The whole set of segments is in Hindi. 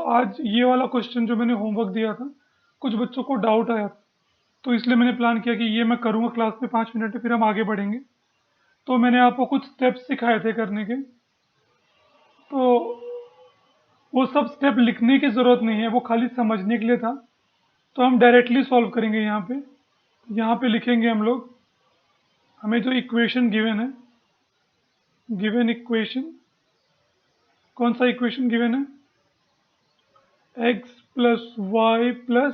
आज ये वाला क्वेश्चन जो मैंने होमवर्क दिया था, कुछ बच्चों को डाउट आया था, तो इसलिए मैंने प्लान किया कि ये मैं करूँगा क्लास में 5 मिनट में, फिर हम आगे बढ़ेंगे। तो मैंने आपको कुछ स्टेप्स सिखाए थे करने के, तो वो सब स्टेप लिखने की ज़रूरत नहीं है, वो खाली समझने के लिए था। तो हम डायरेक्टली सॉल्व करेंगे यहाँ पे लिखेंगे हम लोग, हमें जो इक्वेशन गिवन है, गिवन इक्वेशन, कौन सा इक्वेशन गिवन है, x plus y plus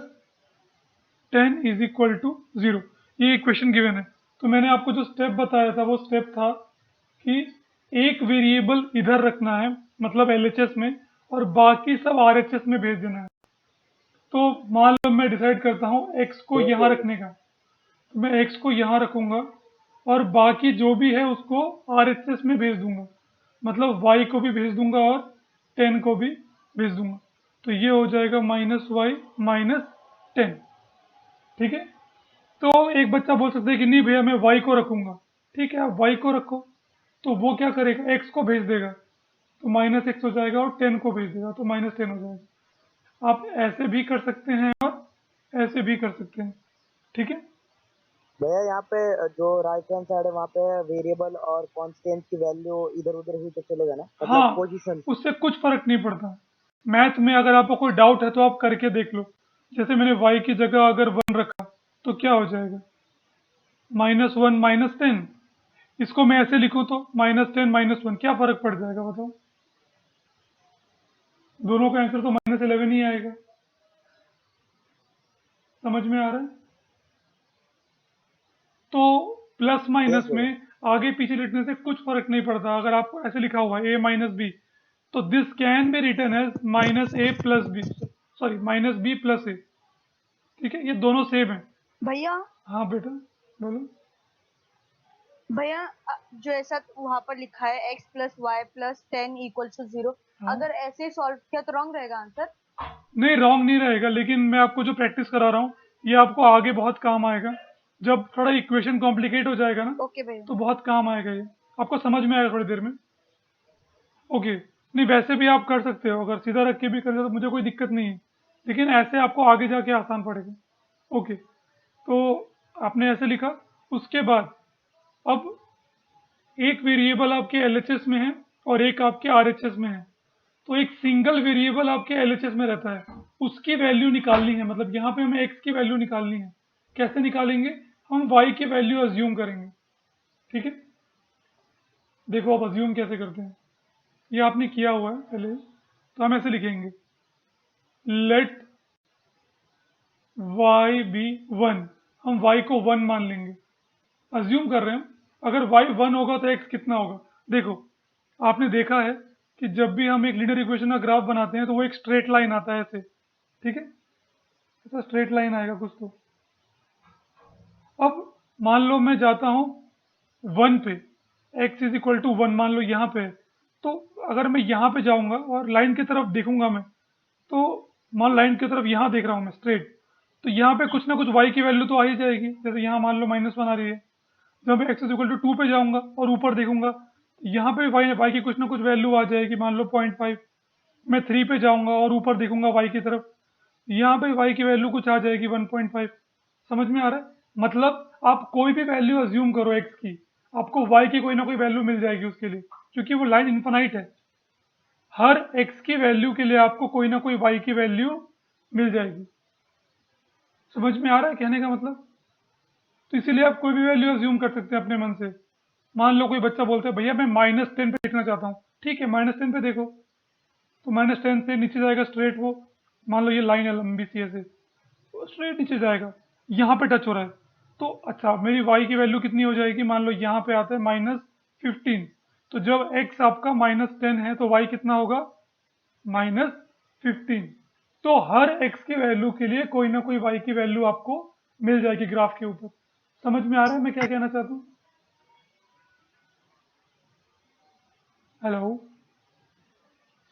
10 is equal to 0, ये इक्वेशन गिवन है। तो मैंने आपको जो स्टेप बताया था वो स्टेप था कि एक वेरिएबल इधर रखना है, मतलब एलएचएस में, और बाकी सब आरएचएस में भेज देना है। तो मान लो मैं डिसाइड करता हूँ x को यहाँ रखने का, तो मैं x को यहाँ रखूँगा और बाकी जो भी है उसको आरएचएस में भेज दूंगा, मतलब y को भी भेज दूंगा और 10 को भी भेज दूंगा। तो ये हो जाएगा -y माइनस 10, ठीक है। तो एक बच्चा बोल सकता है कि नहीं भैया मैं y को रखूंगा, ठीक है, आप y को रखो। तो वो क्या करेगा, x को भेज देगा, तो -x हो जाएगा, और 10 को भेज देगा तो -10 हो जाएगा। आप ऐसे भी कर सकते हैं और ऐसे भी कर सकते हैं, ठीक है। भैया यहाँ पे जो राइट हैंड साइड है वहाँ पे वेरिएबल और कांस्टेंट की वैल्यू इधर उधर हुई तो चलेगा ना, मतलब हाँ, पोजीशन? उससे कुछ फर्क नहीं पड़ता। मैथ में अगर आपको कोई डाउट है तो आप करके देख लो। जैसे मैंने y की जगह अगर 1 रखा तो क्या हो जाएगा, -1 -10। इसको मैं ऐसे लिखूं तो -10 -1, क्या फर्क पड़ जाएगा बताओ, दोनों का आंसर तो -11 ही आएगा। समझ में आ रहा है। तो प्लस माइनस यस में भैया। आगे पीछे लिखने से कुछ फर्क नहीं पड़ता। अगर आपको ऐसे लिखा हुआ है a माइनस बी, तो this can be written as -a plus b, sorry -b plus a, ठीक है, ये दोनों सेम है। भैया हाँ बेटा बोलो। भैया जो ऐसा वहां पर लिखा है x plus y plus 10 equal to 0, हाँ, अगर ऐसे सॉल्व किया तो रॉन्ग रहेगा आंसर? नहीं रॉन्ग नहीं रहेगा, लेकिन मैं आपको जो प्रैक्टिस करा रहा हूँ ये आपको आगे बहुत काम आएगा। जब थोड़ा इक्वेशन कॉम्प्लिकेट हो जाएगा ना, ओके भैया। तो बहुत काम आएगा, ये आपको समझ में आएगा थोड़ी देर में। ओके, नहीं वैसे भी आप कर सकते हो, अगर सीधा रख के भी कर ले तो मुझे कोई दिक्कत नहीं है, लेकिन ऐसे आपको आगे जाके आसान पड़ेगा। ओके, तो आपने ऐसे लिखा, उसके बाद अब एक वेरिएबल आपके एलएचएस में है और एक आपके आरएचएस में है। तो एक सिंगल वेरिएबल आपके एलएचएस में रहता है, उसकी वैल्यू निकालनी है, मतलब यहाँ पे हमें एक्स की वैल्यू निकालनी है। कैसे निकालेंगे, हम वाई की वैल्यू अज्यूम करेंगे, ठीक है। देखो आप अज्यूम कैसे करते हैं, ये आपने किया हुआ है पहले, तो हम ऐसे लिखेंगे, लेट y बी 1, हम y को 1 मान लेंगे, अज्यूम कर रहे हैं। अगर y 1 होगा तो x कितना होगा। देखो आपने देखा है कि जब भी हम एक लीनियर इक्वेशन का ग्राफ बनाते हैं तो वो एक स्ट्रेट लाइन आता है ऐसे, ठीक है, ऐसा स्ट्रेट लाइन आएगा कुछ। तो अब मान लो मैं जाता हूँ 1 पे, x इज इक्वल टू 1 मान लो यहाँ पे है। तो अगर मैं यहाँ पे जाऊँगा और लाइन की तरफ देखूंगा मैं, तो मान लाइन की तरफ यहाँ देख रहा हूँ मैं स्ट्रेट, तो यहाँ पे कुछ ना कुछ y की वैल्यू तो आ ही जाएगी। जैसे यहाँ मान लो -1 आ रही है, जब मैं x इज इक्वल टू 2 पे जाऊँगा और ऊपर देखूंगा, यहाँ पे y की कुछ ना कुछ वैल्यू आ जाएगी, मान लो 0.5। मैं 3 पे जाऊँगा और ऊपर देखूंगा y की तरफ, यहाँ पे y की वैल्यू कुछ आ जाएगी 1.5। समझ में आ रहा है, मतलब आप कोई भी वैल्यू अज्यूम करो x की, आपको y की कोई ना कोई वैल्यू मिल जाएगी उसके लिए, क्योंकि वो लाइन इन्फिनाइट है। हर x की वैल्यू के लिए आपको कोई ना कोई y की वैल्यू मिल जाएगी। समझ में आ रहा है कहने का मतलब। तो इसीलिए आप कोई भी वैल्यू अज्यूम कर सकते हैं अपने मन से। मान लो कोई बच्चा बोलता है भैया मैं -10 पे देखना चाहता हूँ, ठीक है, -10 पे देखो, तो -10 से नीचे जाएगा स्ट्रेट वो, मान लो ये लाइन है लंबी सी ऐसे, तो स्ट्रेट नीचे जाएगा, यहाँ पे टच हो रहा है। तो अच्छा मेरी y की वैल्यू कितनी हो जाएगी, मान लो यहाँ पे आता है -15, तो जब x आपका -10 है तो y कितना होगा, -15। तो हर x की वैल्यू के लिए कोई ना कोई y की वैल्यू आपको मिल जाएगी ग्राफ के ऊपर। समझ में आ रहा है मैं क्या कहना चाहता हूँ। हेलो,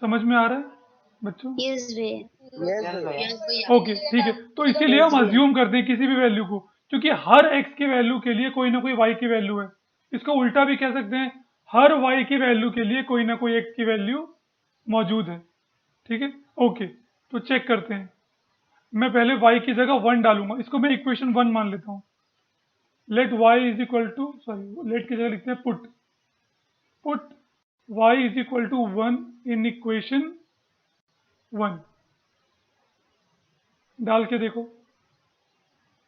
समझ में आ रहा है बच्चों। यस भैया। यस भैया। ओके ठीक है, तो इसीलिए हम अज्यूम करते हैं किसी भी वैल्यू को, क्योंकि हर x की वैल्यू के लिए कोई ना कोई y की वैल्यू है। इसको उल्टा भी कह सकते हैं, हर y की वैल्यू के लिए कोई ना कोई x की वैल्यू मौजूद है, ठीक है। ओके, तो चेक करते हैं। मैं पहले y की जगह 1 डालूंगा, इसको मैं इक्वेशन 1 मान लेता हूँ। Let y is equal to, sorry let की जगह लिखते हैं put y is equal to 1 in equation 1। डाल के देखो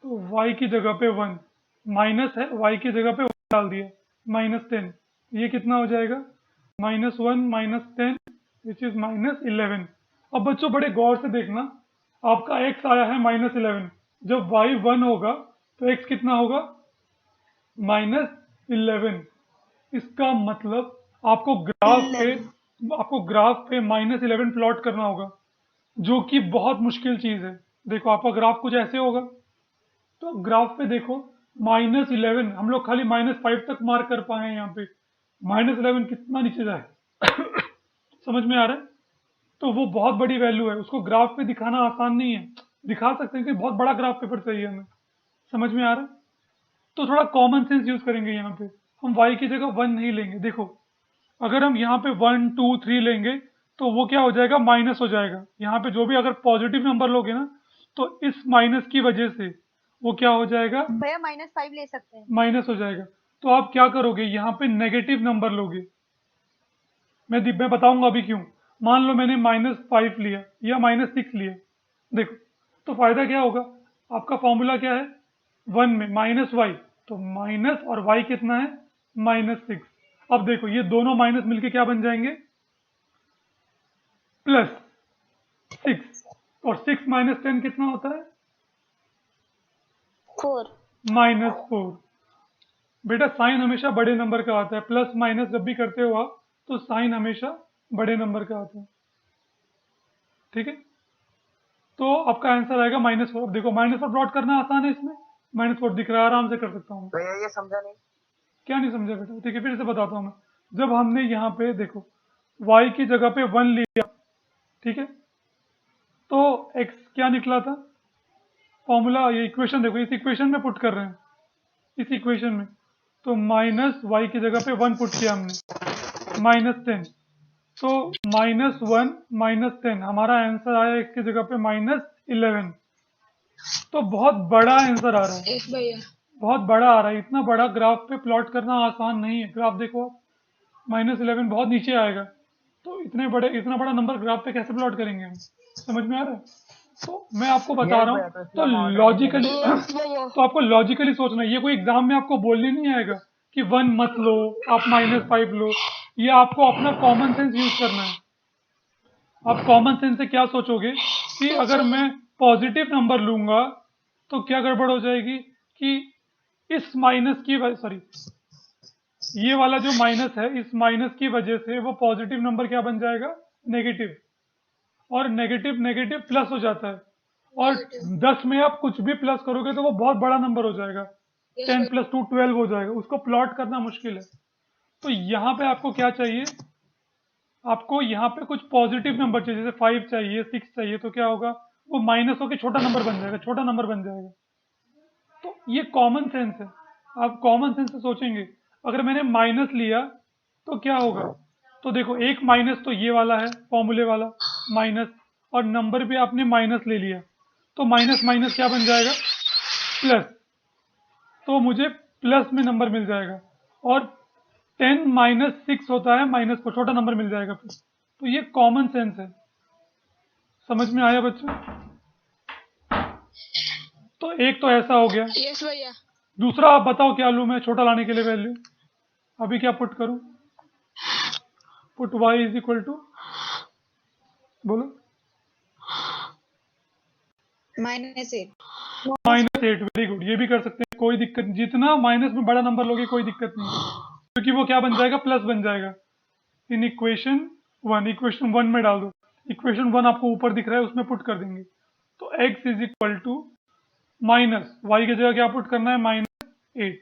तो y की जगह पे 1 माइनस है, y की जगह पे 1 डाल दिया, -10। ये कितना हो जाएगा? -1 -10 विच इज -11। अब बच्चों बड़े गौर से देखना, आपका x आया है -11, जब y 1 होगा तो x कितना होगा? -11। इसका मतलब आपको ग्राफ पे -11 प्लॉट करना होगा, जो कि बहुत मुश्किल चीज है। देखो आपका ग्राफ कुछ ऐसे होगा, तो ग्राफ पे देखो -11, हम लोग खाली -5 तक मार्क कर पाए हैं। यहाँ पे -11 कितना नीचे जाए समझ में आ रहा है? तो वो बहुत बड़ी वैल्यू है, उसको ग्राफ पे दिखाना आसान नहीं है। दिखा सकते हैं कि बहुत बड़ा ग्राफ पेपर चाहिए हमें। समझ में आ रहा है? तो थोड़ा कॉमन सेंस यूज करेंगे। यहाँ पे हम y की जगह 1 नहीं लेंगे। देखो अगर हम यहाँ पे 1 2 3 लेंगे तो वो क्या हो जाएगा? माइनस हो जाएगा। यहाँ पे जो भी अगर पॉजिटिव नंबर लोगे ना, तो इस माइनस की वजह से वो क्या हो जाएगा? भैया -5 ले सकते हैं। माइनस हो जाएगा। तो आप क्या करोगे? यहाँ पे नेगेटिव नंबर लोगे। मैं बताऊंगा अभी क्यों। मान लो मैंने -5 लिया या -6 लिया, देखो तो फायदा क्या होगा? आपका फॉर्मूला क्या है? 1 में -y, तो माइनस और y कितना है? -6। अब देखो ये दोनों माइनस मिलके क्या बन जाएंगे? +6। और 6 -10 कितना होता है? 4। -4। बेटा साइन हमेशा बड़े नंबर का आता है, प्लस माइनस जब भी करते हो आप तो साइन हमेशा बड़े नंबर का आता है। ठीक है, तो आपका आंसर आएगा -4। अब देखो -4 प्लॉट करना आसान है, इसमें -4 दिख रहा है, आराम से कर सकता हूँ। भैया ये समझा नहीं। क्या नहीं समझा बेटा? ठीक है फिर से बताता हूँ मैं। जब हमने यहाँ पे देखो y की जगह पे 1 लिया, ठीक है, तो x क्या निकला था? फॉर्मूला, ये इक्वेशन देखो, इस इक्वेशन में पुट कर रहे हैं, इस इक्वेशन में। तो -y की जगह पे 1 पुट किया हमने, -10। तो -1 -10 हमारा आंसर आया x की जगह पे -11। तो बहुत बड़ा आंसर आ रहा है, यस भैया। बहुत बड़ा आ रहा है। इतना बड़ा ग्राफ पे प्लॉट करना आसान नहीं है। ग्राफ देखो आप, -11 बहुत नीचे आएगा, तो इतना बड़ा नंबर ग्राफ पे कैसे प्लॉट करेंगे हम? समझ में आ रहा है? तो मैं आपको बता यस रहा भैया, हूँ, तो तो इसलिए हम ऑर्डर लॉजिकली भैया। तो आपको लॉजिकली सोचना है। ये कोई एग्जाम में आपको बोलने नहीं आएगा कि 1 मत लो, आप -5 लो। ये आपको अपना कॉमन सेंस यूज करना है। आप कॉमन सेंस से क्या सोचोगे कि अगर मैं पॉजिटिव नंबर लूंगा तो क्या गड़बड़ हो जाएगी कि इस माइनस की वजह, सॉरी ये वाला जो माइनस है, इस माइनस की वजह से वो पॉजिटिव नंबर क्या बन जाएगा? नेगेटिव। और नेगेटिव नेगेटिव प्लस हो जाता है, और 10 में आप कुछ भी प्लस करोगे तो वो बहुत बड़ा नंबर हो जाएगा। 10 + 2 12 हो जाएगा, उसको प्लॉट करना मुश्किल है। तो यहाँ पे आपको क्या चाहिए? आपको यहाँ पे कुछ पॉजिटिव नंबर चाहिए, जैसे 5 चाहिए, 6 चाहिए, तो क्या होगा? वो माइनस होकर छोटा नंबर बन जाएगा, छोटा नंबर बन जाएगा। तो ये कॉमन सेंस है, आप कॉमन सेंस से सोचेंगे। अगर मैंने माइनस लिया तो क्या होगा? तो देखो एक माइनस तो ये वाला है, फॉर्मूले वाला माइनस, और नंबर भी आपने माइनस ले लिया, तो माइनस माइनस क्या बन जाएगा? प्लस। तो मुझे प्लस में नंबर मिल जाएगा, और 10 -6 होता है, माइनस को छोटा नंबर मिल जाएगा फिर। तो ये कॉमन सेंस है। समझ में आया बच्चों? तो एक तो ऐसा हो गया। यस भैया। दूसरा आप बताओ क्या लूं मैं छोटा लाने के लिए वैल्यू? अभी क्या पुट करूं? Put y is equal to, बोलो, -8। -8। वेरी गुड, ये भी कर सकते हैं, कोई दिक्कत नहीं। जितना माइनस में बड़ा नंबर लोगे कोई दिक्कत नहीं, क्योंकि वो क्या बन जाएगा? प्लस बन जाएगा। इन इक्वेशन 1 में डाल दो। इक्वेशन 1 आपको ऊपर दिख रहा है, उसमें पुट कर देंगे। तो x is equal to minus y की जगह क्या पुट करना है? -8।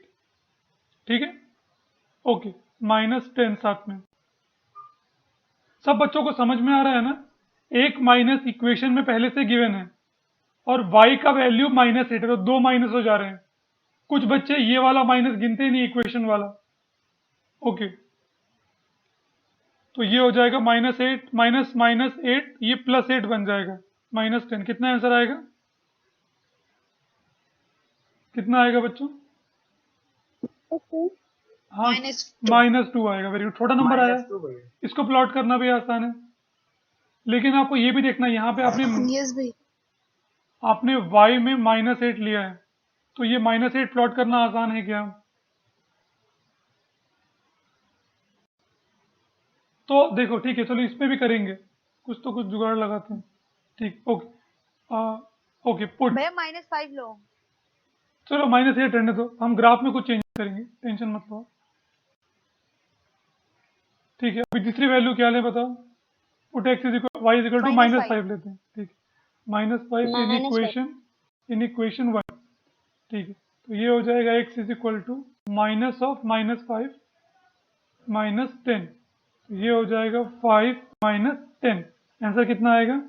ठीक है, ओके, -10 साथ में। सब बच्चों को समझ में आ रहा है ना? एक माइनस इक्वेशन में पहले से गिवन है, और y का वैल्यू -8 है, तो दो माइनस हो जा रहे हैं। कुछ बच्चे ये वाला माइनस गिनते ही नहीं, इक्वेशन वाला। ओके, तो ये हो जाएगा -8 माइनस -8, ये +8 बन जाएगा। -10 कितना आंसर आएगा? कितना आएगा बच्चों? हाँ -2 आएगा। वेरी गुड, छोटा नंबर आया। -2 भैया। इसको प्लॉट करना भी आसान है, लेकिन आपको ये भी देखना है यहाँ पे यस भाई। आपने y में -8 लिया है, तो ये -8 प्लॉट करना आसान है क्या? तो देखो ठीक है, चलो इसमें भी करेंगे, कुछ तो कुछ जुगाड़ लगाते हैं। ठीक, ओके ओके पुट। भैया -5 लो। चलो -8 रहने दो, हम ग्राफ में कुछ चेंज करेंगे, टेंशन मत लो। ठीक है, अभी तीसरी वैल्यू क्या लें बताओ? Put x is equal y is equal to -5 लेते हैं। ठीक है, -5 इन इक्वेशन 1। ठीक है, तो ये हो जाएगा x is equal to minus of -5 -10। तो ये हो जाएगा 5 -10। आंसर कितना आएगा?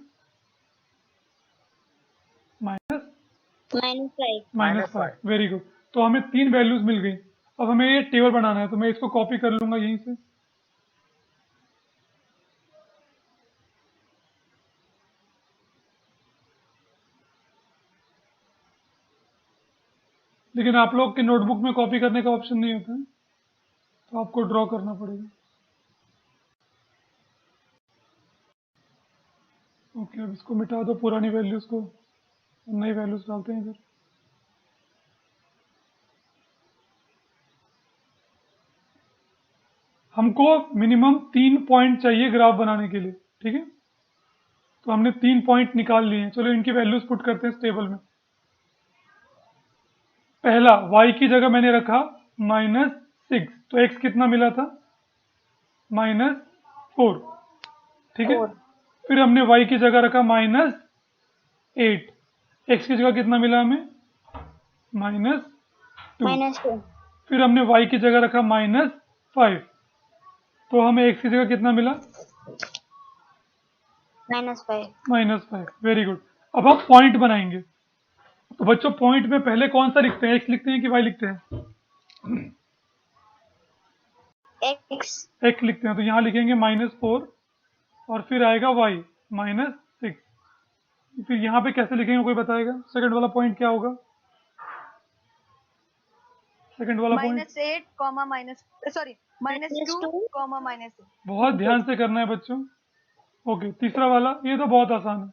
-5। Very good. तो हमें 3 वैल्यूज मिल गई। अब हमें ये टेबल बनाना है, तो मैं इसको कॉपी कर लूंगा यहीं से। लेकिन आप लोग के नोटबुक में कॉपी करने का ऑप्शन नहीं होता है, तो आपको ड्रॉ करना पड़ेगा। ओके, अब इसको मिटा दो, पुरानी वैल्यूज को, नई वैल्यूज डालते हैं इधर। हमको मिनिमम 3 पॉइंट चाहिए ग्राफ बनाने के लिए। ठीक है, तो हमने 3 पॉइंट निकाल लिए हैं। चलो इनकी वैल्यूज पुट करते हैं इस टेबल में। पहला y की जगह मैंने रखा -6, तो x कितना मिला था? -4। ठीक है, फिर हमने y की जगह रखा -8, x की जगह कितना मिला हमें? -2। फिर हमने y की जगह रखा -5, तो हमें x की जगह कितना मिला? -5। Very good. अब हम पॉइंट बनाएंगे। तो बच्चों पॉइंट में पहले कौन सा लिखते हैं, x लिखते हैं कि y लिखते हैं? x लिखते हैं, तो यहाँ लिखेंगे -4 और फिर आएगा y -6। फिर यहाँ पे कैसे लिखेंगे, कोई बताएगा? सेकंड वाला पॉइंट क्या होगा? सेकंड वाला पॉइंट -8, सॉरी -2, -8। बहुत ध्यान से करना है बच्चों। ओके, तीसरा वाला, ये तो बहुत आसान है,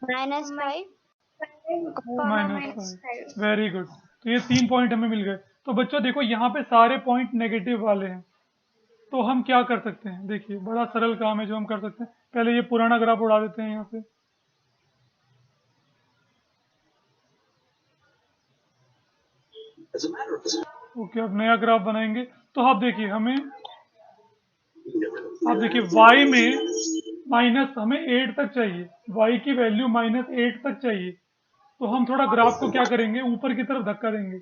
-5। Very good. तो ये 3 पॉइंट हमें मिल गए। तो बच्चों देखो यहाँ पे सारे पॉइंट नेगेटिव वाले हैं, तो हम क्या कर सकते हैं? देखिए बड़ा सरल काम है जो हम कर सकते हैं। पहले ये पुराना ग्राफ उड़ा देते हैं यहाँ से। ओके, अब नया ग्राफ बनाएंगे। तो आप देखिए y में माइनस हमें 8 तक चाहिए, y की वैल्यू -8 तक चाहिए। तो हम थोड़ा ग्राफ को क्या करेंगे, ऊपर की तरफ धक्का देंगे।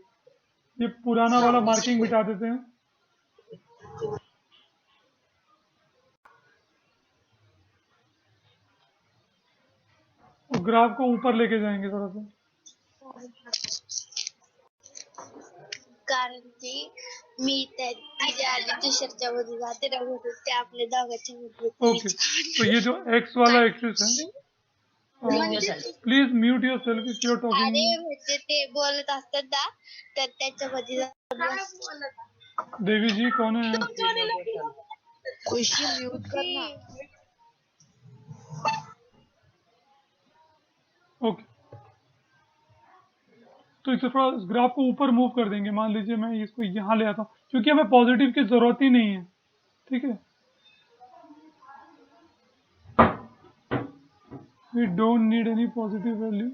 ये पुराना वाला मार्किंग मिटा देते हैं। और ग्राफ को ऊपर लेके जाएंगे थोड़ा सा। कारण की मी तिच्या आधी दुसऱ्याच्या मध्ये जाते ना, म्हणून ते आपल्या दोघांच्या मध्ये ओके, तो ये जो x वाला एक्सिस है, please mute yourself if you are अरे टॉकिंग। म्हणजे ते बोलत असतात ना, तर त्याच्यामध्ये देवी जी कौन है? खुशी म्यूट करना। ओके, तो इसे थोड़ा इस ग्राफ को ऊपर मूव कर देंगे। मान लीजिए मैं इसको यहाँ ले आता हूँ, क्योंकि हमें पॉजिटिव की जरूरत ही नहीं है। ठीक है, we don't need any positive value.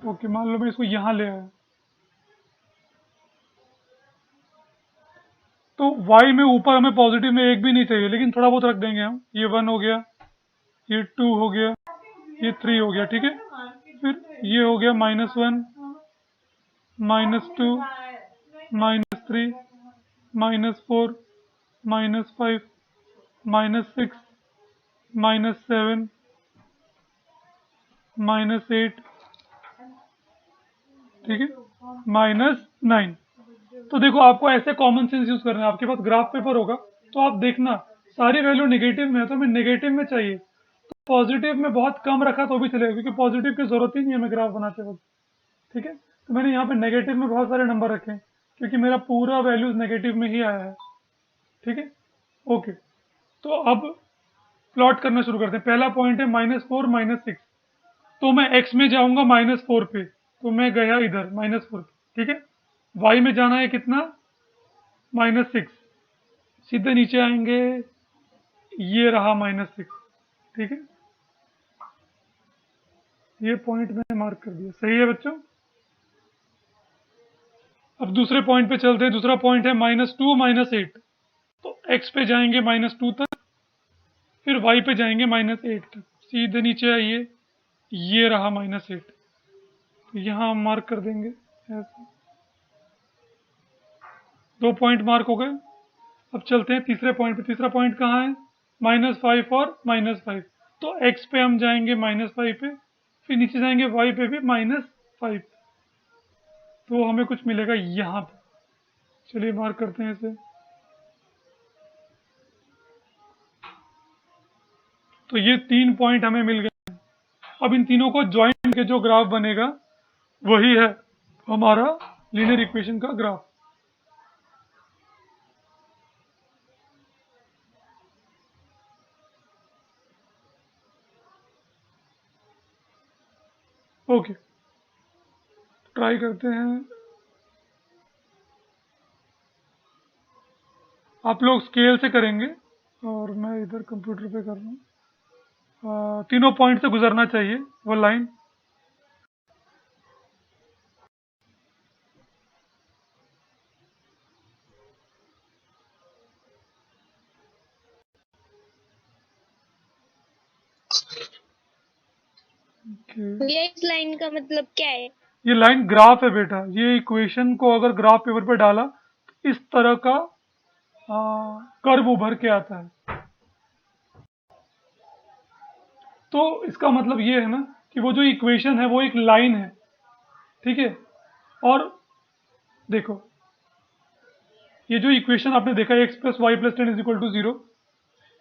Okay, मान लो मैं इसको यहाँ ले आया, तो y में ऊपर हमें पॉजिटिव में एक भी नहीं चाहिए, लेकिन थोड़ा बहुत रख देंगे हम। ये 1 हो गया, ये 2 हो गया, ये 3 हो गया। ठीक है, फिर ये हो गया -1, -2, -3, -4, -5, -6, -7, -8। ठीक है, -9। तो देखो आपको ऐसे कॉमन सेंस यूज करना है। आपके पास ग्राफ पेपर होगा, तो आप देखना सारी वैल्यू नेगेटिव में है, तो हमें नेगेटिव में चाहिए। पॉजिटिव में बहुत कम रखा तो भी चलेगा, क्योंकि पॉजिटिव की ज़रूरत ही नहीं है हमें ग्राफ बनाते वक्त। ठीक है, तो मैंने यहाँ पे नेगेटिव में बहुत सारे नंबर रखे हैं, क्योंकि मेरा पूरा वैल्यूज नेगेटिव में ही आया है। ठीक है, ओके। तो अब प्लॉट करना शुरू करते हैं। पहला पॉइंट है -4 -6, तो मैं x में जाऊंगा -4 पे, तो मैं गया इधर -4 पे। ठीक है, y में जाना है कितना, -6, सीधे नीचे आएंगे, ये रहा -6। ठीक है, ये पॉइंट मैंने मार्क कर दिया, सही है बच्चों। अब दूसरे पॉइंट पे चलते हैं। दूसरा पॉइंट है -2 -8, तो x पे जाएंगे -2 तक, फिर y पे जाएंगे -8 तक, सीधे नीचे आइए, ये रहा -8, तो यहाँ हम मार्क कर देंगे ऐसे। 2 पॉइंट मार्क हो गए। अब चलते हैं तीसरे पॉइंट पे। तीसरा पॉइंट कहाँ है, -5 और -5, तो x पे हम जाएंगे -5 पे, फिर नीचे जाएंगे y पे भी -5, तो हमें कुछ मिलेगा यहाँ पे। चलिए मार्क करते हैं इसे। तो ये 3 पॉइंट हमें मिल गए। अब इन तीनों को ज्वाइन के जो ग्राफ बनेगा वही है हमारा लीनियर इक्वेशन का ग्राफ। ओके, ट्राई करते हैं। आप लोग स्केल से करेंगे और मैं इधर कंप्यूटर पे कर रहा हूँ। तीनों पॉइंट से गुजरना चाहिए वो लाइन। ये इस लाइन का मतलब क्या है? ये लाइन ग्राफ है बेटा। ये इक्वेशन को अगर ग्राफ पेपर पे डाला तो इस तरह का कर्व उभर के आता है। तो इसका मतलब ये है ना कि वो जो इक्वेशन है वो एक लाइन है। ठीक है, और देखो ये जो इक्वेशन आपने देखा x plus y plus 10 is equal to 0,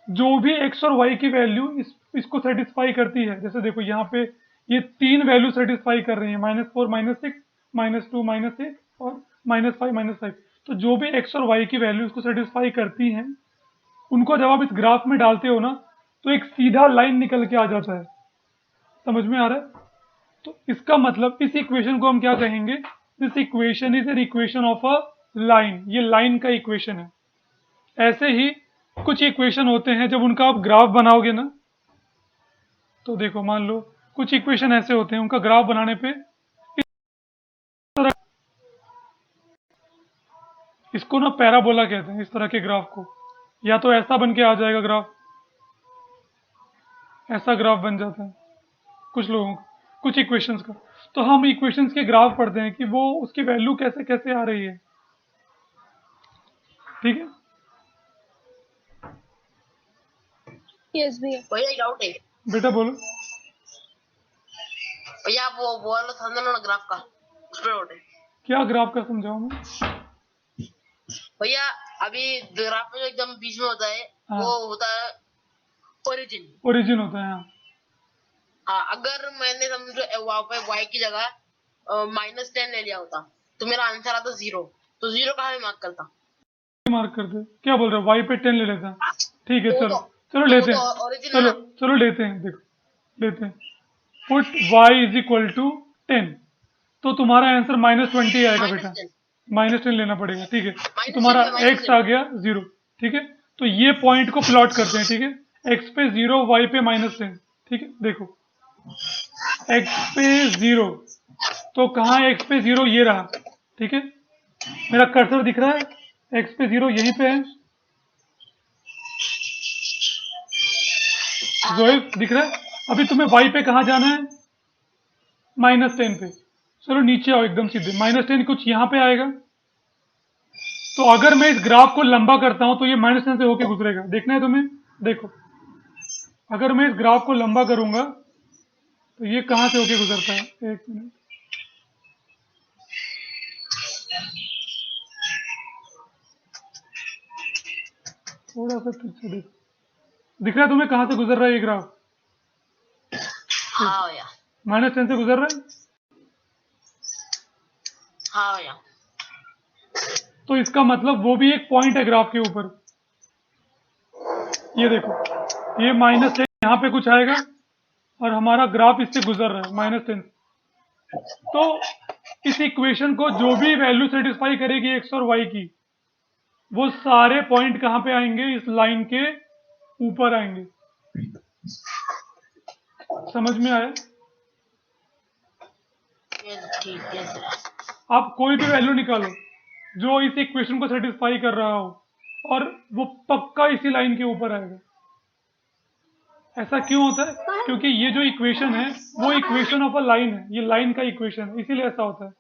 जो भी x और y की वैल्यू इसको सेटिस्फाई करती है, जैसे देखो यहाँ पे ये 3 वैल्यू सेटिस्फाई कर रही है, -4 -6 -2 -8 और -5 -5। तो जो भी x और y की वैल्यू इसको सेटिस्फाई करती हैं, उनको जब आप इस ग्राफ में डालते हो ना, तो एक सीधा लाइन निकल के आ जाता है। समझ में आ रहा है? तो इसका मतलब इस इक्वेशन को हम क्या कहेंगे, this equation is an equation of a line. ये लाइन का इक्वेशन है। ऐसे ही कुछ इक्वेशन होते हैं, जब उनका आप ग्राफ बनाओगे ना, तो देखो मान लो कुछ इक्वेशन ऐसे होते हैं, उनका ग्राफ बनाने पे इसको ना पैराबोला कहते हैं, इस तरह के ग्राफ को। या तो ऐसा बन के आ जाएगा ग्राफ, ऐसा ग्राफ बन जाता है कुछ लोगों का, कुछ इक्वेशंस का। तो हम इक्वेशंस के ग्राफ पढ़ते हैं कि वो उसकी वैल्यू कैसे कैसे आ रही है। ठीक है, यस भैया। भैया एक डाउट है। बेटा बोलो। भैया आप वो वाला समझाना ना ग्राफ का, उस पर डाउट है। क्या ग्राफ का समझाऊं मैं? भैया अभी ग्राफ में जो एकदम बीच में होता है, हाँ। वो होता है ओरिजिन। ओरिजिन होता है, हाँ। हाँ, अगर मैंने समझो वहां पे y की जगह -10 ले लिया होता, तो मेरा आंसर आता 0। तो 0 कहाँ पे मार्क करता? मार्क कर दे। क्या बोल रहे हो, वाई पे 10 ले लेता है? ठीक है, तो वो चलो तो चलो तो वो लेते तो हैं। ओरिजिन है चलो ना। चलो लेते हैं, देखो लेते हैं। Put y is equal to 10, तो तुम्हारा आंसर -20 आएगा बेटा। -10 -10 लेना पड़ेगा। ठीक है, तो -10 तुम्हारा है, x आ गया 0। ठीक है, तो ये पॉइंट को प्लॉट करते हैं। ठीक है, x पे 0, y पे -10। ठीक है, देखो x पे 0, तो कहाँ है x पे 0, ये रहा। ठीक है, मेरा कर्सर दिख रहा है, x पे 0 यहीं पे है। जोएल दिख रहा है? अभी तुम्हें y पे कहाँ जाना है, -10 पे। चलो नीचे आओ एकदम सीधे, -10 कुछ यहाँ पे आएगा। तो अगर मैं इस ग्राफ को लंबा करता हूं तो ये -10 से होके गुजरेगा। देखना है तुम्हें, देखो अगर मैं इस ग्राफ को लंबा करूंगा तो ये कहाँ से होके गुजरता है। एक मिनट, थोड़ा सा ठीक से देखो, दिख रहा है तुम्हें कहाँ से गुजर रहा है ये ग्राफ? हाँ भैया, -10 से गुजर रहा है। हाँ भैया। तो इसका मतलब वो भी एक पॉइंट है ग्राफ के ऊपर। ये देखो, ये -10 यहाँ पे कुछ आएगा और हमारा ग्राफ इससे गुजर रहा है -10। तो इस इक्वेशन को जो भी वैल्यू सेटिस्फाई करेगी एक्स और वाई की, वो सारे पॉइंट कहाँ पे आएंगे? इस लाइन के ऊपर आएंगे। समझ में आया? ठीक है सर। आप कोई भी वैल्यू निकालो जो इस इक्वेशन को सेटिस्फाई कर रहा हो, और वो पक्का इसी लाइन के ऊपर आएगा। ऐसा क्यों होता है? क्योंकि ये जो इक्वेशन है वो इक्वेशन ऑफ अ लाइन है, ये लाइन का इक्वेशन है, इसीलिए ऐसा होता है।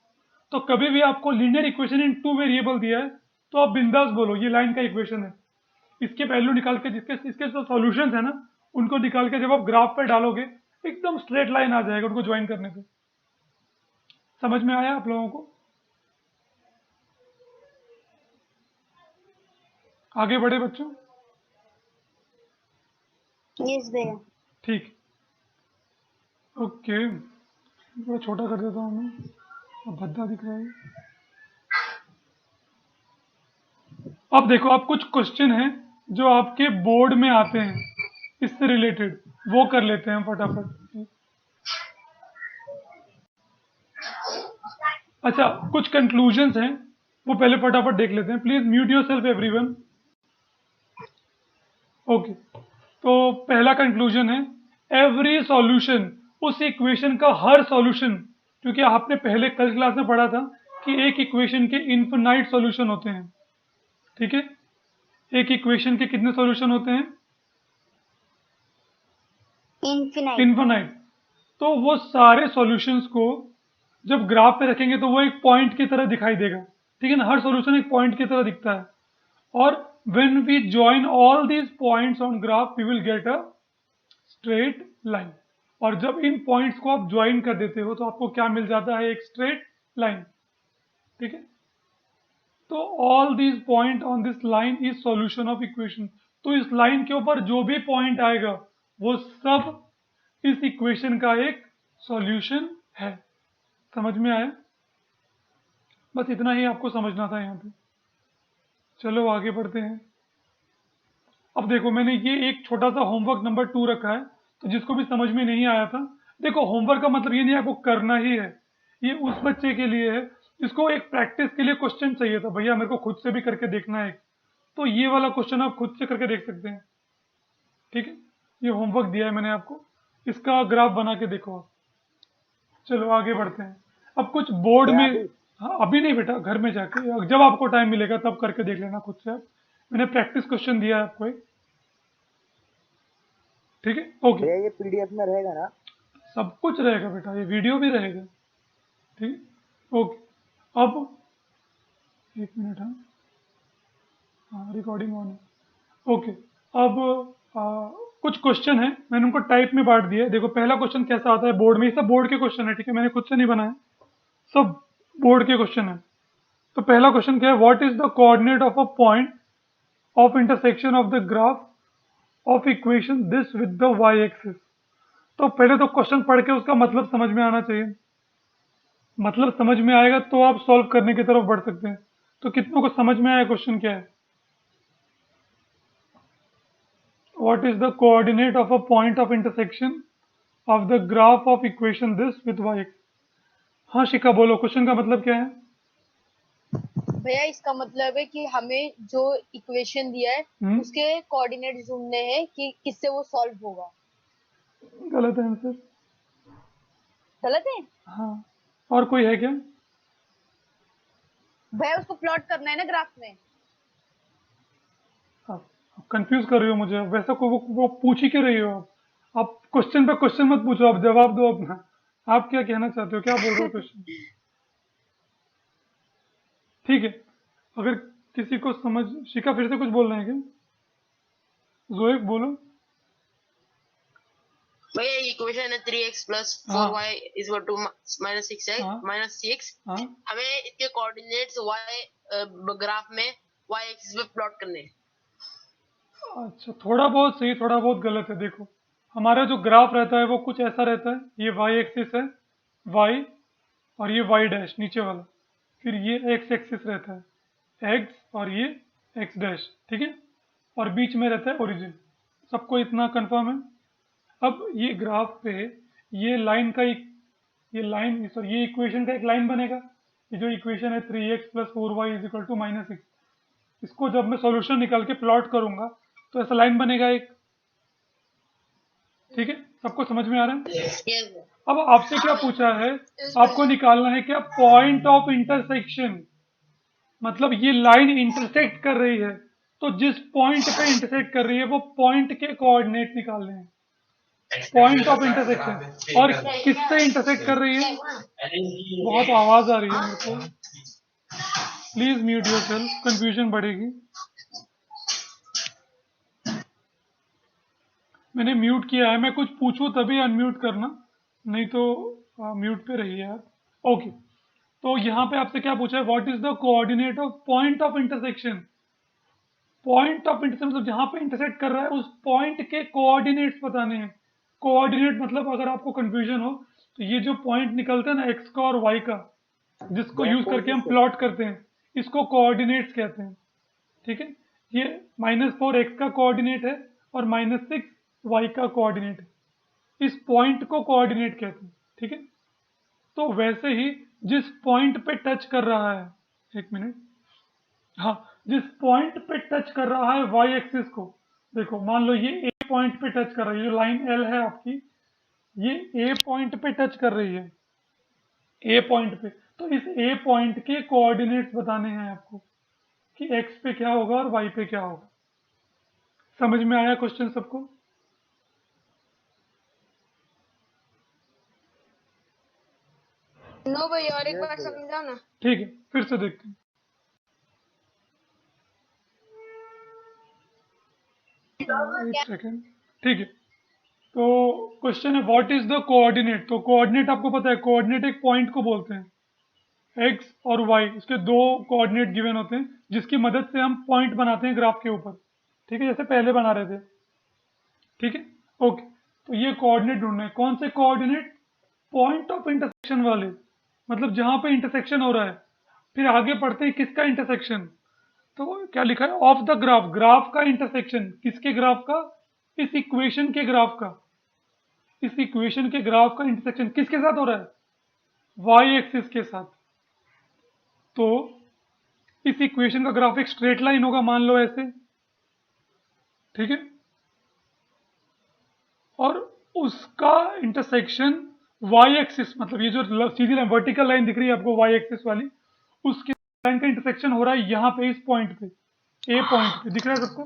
तो कभी भी आपको लीनियर इक्वेशन इन 2 वेरिएबल दिया है तो आप बिंदास बोलो ये लाइन का इक्वेशन है। इसके वैल्यू निकाल के, इसके जो सॉल्यूशंस है ना, उनको निकाल के जब आप ग्राफ पे डालोगे एकदम स्ट्रेट लाइन आ जाएगा उनको ज्वाइन करने पे। समझ में आया आप लोगों को? आगे बढ़े बच्चों? यस भैया। ठीक, ओके। थोड़ा छोटा कर देता हूँ मैं, अब भद्दा दिख रहा है। अब देखो, अब कुछ क्वेश्चन हैं जो आपके बोर्ड में आते हैं इससे रिलेटेड, वो कर लेते हैं फटाफट। अच्छा, कुछ कंक्लूजन्स हैं वो पहले फटाफट देख लेते हैं। Please mute yourself everyone. Okay, तो पहला कंक्लूजन है, एवरी सॉल्यूशन, उस इक्वेशन का हर सॉल्यूशन, क्योंकि आपने पहले कल क्लास में पढ़ा था कि एक इक्वेशन के इन्फिनाइट सॉल्यूशन होते हैं। ठीक है, एक इक्वेशन के कितने सॉल्यूशन होते हैं? इन्फिनाइट। तो वो सारे सॉल्यूशंस को जब ग्राफ पे रखेंगे तो वो एक पॉइंट की तरह दिखाई देगा। ठीक है ना, हर सॉल्यूशन एक पॉइंट की तरह दिखता है। और when we join all these points on graph we will get a straight line। और जब इन पॉइंट्स को आप ज्वाइन कर देते हो तो आपको क्या मिल जाता है? एक स्ट्रेट लाइन। ठीक है, तो all these point on this line is solution of equation. तो इस लाइन के ऊपर जो भी पॉइंट आएगा वो सब इस इक्वेशन का एक सॉल्यूशन है। समझ में आया? बस इतना ही आपको समझना था यहाँ पे। चलो आगे बढ़ते हैं। अब देखो, मैंने ये एक छोटा सा होमवर्क नंबर 2 रखा है, तो जिसको भी समझ में नहीं आया था, देखो होमवर्क का मतलब ये नहीं आपको करना ही है, ये उस बच्चे के लिए है जिसको एक प्रैक्टिस के लिए क्वेश्चन चाहिए था, भैया मेरे को खुद से भी करके देखना है, तो ये वाला क्वेश्चन आप खुद से करके देख सकते हैं। ठीक है, ये होमवर्क दिया है मैंने आपको, इसका ग्राफ बना के देखो आप। चलो आगे बढ़ते हैं। अब कुछ बोर्ड में, हाँ अभी नहीं बेटा, घर में जाके जब आपको टाइम मिलेगा तब करके देख लेना खुद से आप। मैंने प्रैक्टिस क्वेश्चन दिया है आपको एक। ठीक है, ओके। भैया ये पीडीएफ में रहेगा ना? सब कुछ रहेगा बेटा, ये वीडियो भी रहेगा। ठीक है, ओके। अब एक मिनट, हाँ रिकॉर्डिंग ऑन है। ओके, अब कुछ क्वेश्चन है, मैंने उनको टाइप में बांट दिया है। देखो पहला क्वेश्चन कैसा आता है बोर्ड में, ये सब बोर्ड के क्वेश्चन है। ठीक है, मैंने खुद से नहीं बनाया, सब बोर्ड के क्वेश्चन है। तो पहला क्वेश्चन क्या है? What is the coordinate of a point of intersection of the graph of equation this with the y axis. तो पहले तो क्वेश्चन पढ़ के उसका मतलब समझ में आना चाहिए। मतलब समझ में आएगा तो आप सॉल्व करने की तरफ बढ़ सकते हैं। तो कितनों को समझ में आया क्वेश्चन क्या है? What is the coordinate of a point of intersection of the graph of equation this with y axis. हाँ शिखा बोलो, क्वेश्चन का मतलब क्या है? भैया इसका मतलब है कि हमें जो इक्वेशन दिया है उसके कोऑर्डिनेट ढूंढने हैं कि किससे वो सॉल्व होगा। गलत आंसर। गलत है? हाँ, और कोई है क्या? भैया उसको प्लॉट करना है ना ग्राफ में। आप कंफ्यूज कर रही हो मुझे। वैसा को वो पूछ ही क्यों रही हो आप क्वेश्चन पे क्वेश्चन मत पूछो, आप जवाब दो अपना। आप क्या कहना चाहते हो, क्या बोल रहे हो क्वेश्चन? ठीक है, अगर किसी को समझ, शिखा फिर से कुछ बोलना है क्या? जोएब बोलो। भैया इक्वेशन है 3x plus 4y is equal to minus 6x minus 6। हमें इसके कोऑर्डिनेट्स y ग्राफ में y एक्सिस पे प्लॉट करने हैं। अच्छा, थोड़ा बहुत सही थोड़ा बहुत गलत है। देखो हमारा जो ग्राफ रहता है वो कुछ ऐसा रहता है, ये वाई एक्सिस है, वाई, और ये वाई डैश नीचे वाला, फिर ये एक्स एक्सिस रहता है, एक्स, और ये एक्स डैश, ठीक है, और बीच में रहता है ओरिजिन। सबको इतना कंफर्म है। अब ये ग्राफ पे ये लाइन का एक, ये लाइन, सॉरी, ये इक्वेशन का एक लाइन बनेगा। ये जो इक्वेशन है 3x + 4y = -6, इसको जब मैं सॉल्यूशन निकाल के प्लॉट करूंगा तो ऐसा लाइन बनेगा एक, ठीक है, सबको समझ में आ रहा है? Yes. अब आपसे क्या पूछा है, आपको निकालना है क्या पॉइंट ऑफ इंटरसेक्शन, मतलब ये लाइन इंटरसेक्ट कर रही है, तो जिस पॉइंट पे इंटरसेक्ट कर रही है वो पॉइंट के कोऑर्डिनेट निकालने हैं, पॉइंट ऑफ इंटरसेक्शन। और किससे इंटरसेक्ट कर रही है? बहुत आवाज आ रही है मेरे को, प्लीज म्यूट योरसेल्फ, कंफ्यूजन बढ़ेगी। मैंने म्यूट किया है, मैं कुछ पूछूं तभी अनम्यूट करना, नहीं तो म्यूट पे रहिए आप। ओके, तो यहाँ पे आपसे क्या पूछा है, what is the coordinate of point of intersection. Point of intersection मतलब जहाँ पे इंटरसेक्ट कर रहा है उस पॉइंट के कोऑर्डिनेट्स बताने हैं। कोऑर्डिनेट मतलब अगर आपको कंफ्यूजन हो तो ये जो पॉइंट निकलते हैं ना एक्स का और वाई का, जिसको यूज करके हम प्लॉट करते हैं, इसको कोऑर्डिनेट्स कहते हैं, ठीक है। ये -4 एक्स का कोऑर्डिनेट है और -6 वाई का कोऑर्डिनेट है, इस पॉइंट को कोऑर्डिनेट कहते हैं, ठीक है। तो वैसे ही जिस पॉइंट पे टच कर रहा है, एक मिनट, हाँ, जिस पॉइंट पे टच कर रहा है वाई एक्सिस को, देखो मान लो ये ए पॉइंट पे टच कर रही है, जो लाइन एल है आपकी, ये ए पॉइंट पे टच कर रही है, ए पॉइंट पे, तो इस ए पॉइंट के कोऑर्डिनेट्स बताने हैं आपको कि एक्स पे क्या होगा और वाई पे क्या होगा। समझ में आया क्वेश्चन सबको? नो भैया, और एक बार समझाओ ना। ठीक है, फिर से देखते हैं। एक सेकेंड, ठीक है। तो क्वेश्चन है व्हाट इज द कोऑर्डिनेट। तो कोऑर्डिनेट आपको पता है, कोऑर्डिनेट एक पॉइंट को बोलते हैं। एक्स और वाई, इसके दो कोऑर्डिनेट गिवन होते हैं जिसकी मदद से हम पॉइंट बनाते हैं ग्राफ के ऊपर, ठीक है, जैसे पहले बना रहे थे, ठीक है। ओके, तो ये कोऑर्डिनेट ढूंढने हैं। कौन से कोऑर्डिनेट? पॉइंट ऑफ इंटरसेक्शन वाले, मतलब जहां पे इंटरसेक्शन हो रहा है। फिर आगे पढ़ते हैं किसका इंटरसेक्शन, तो क्या लिखा है, ऑफ द ग्राफ, ग्राफ का इंटरसेक्शन, किसके ग्राफ का? इस इक्वेशन के ग्राफ का, इस इक्वेशन के ग्राफ का इंटरसेक्शन किसके साथ हो रहा है? वाई एक्सिस के साथ। तो इस इक्वेशन का ग्राफ एक स्ट्रेट लाइन होगा, मान लो ऐसे, ठीक है, और उसका इंटरसेक्शन वाई एक्सिस, मतलब ये जो सीधी लाइन, वर्टिकल लाइन दिख रही है आपको वाई एक्सिस वाली, उसके लाइन का इंटरसेक्शन हो रहा है यहाँ पे, इस पॉइंट पे, ए पॉइंट पे, दिख रहा है सबको?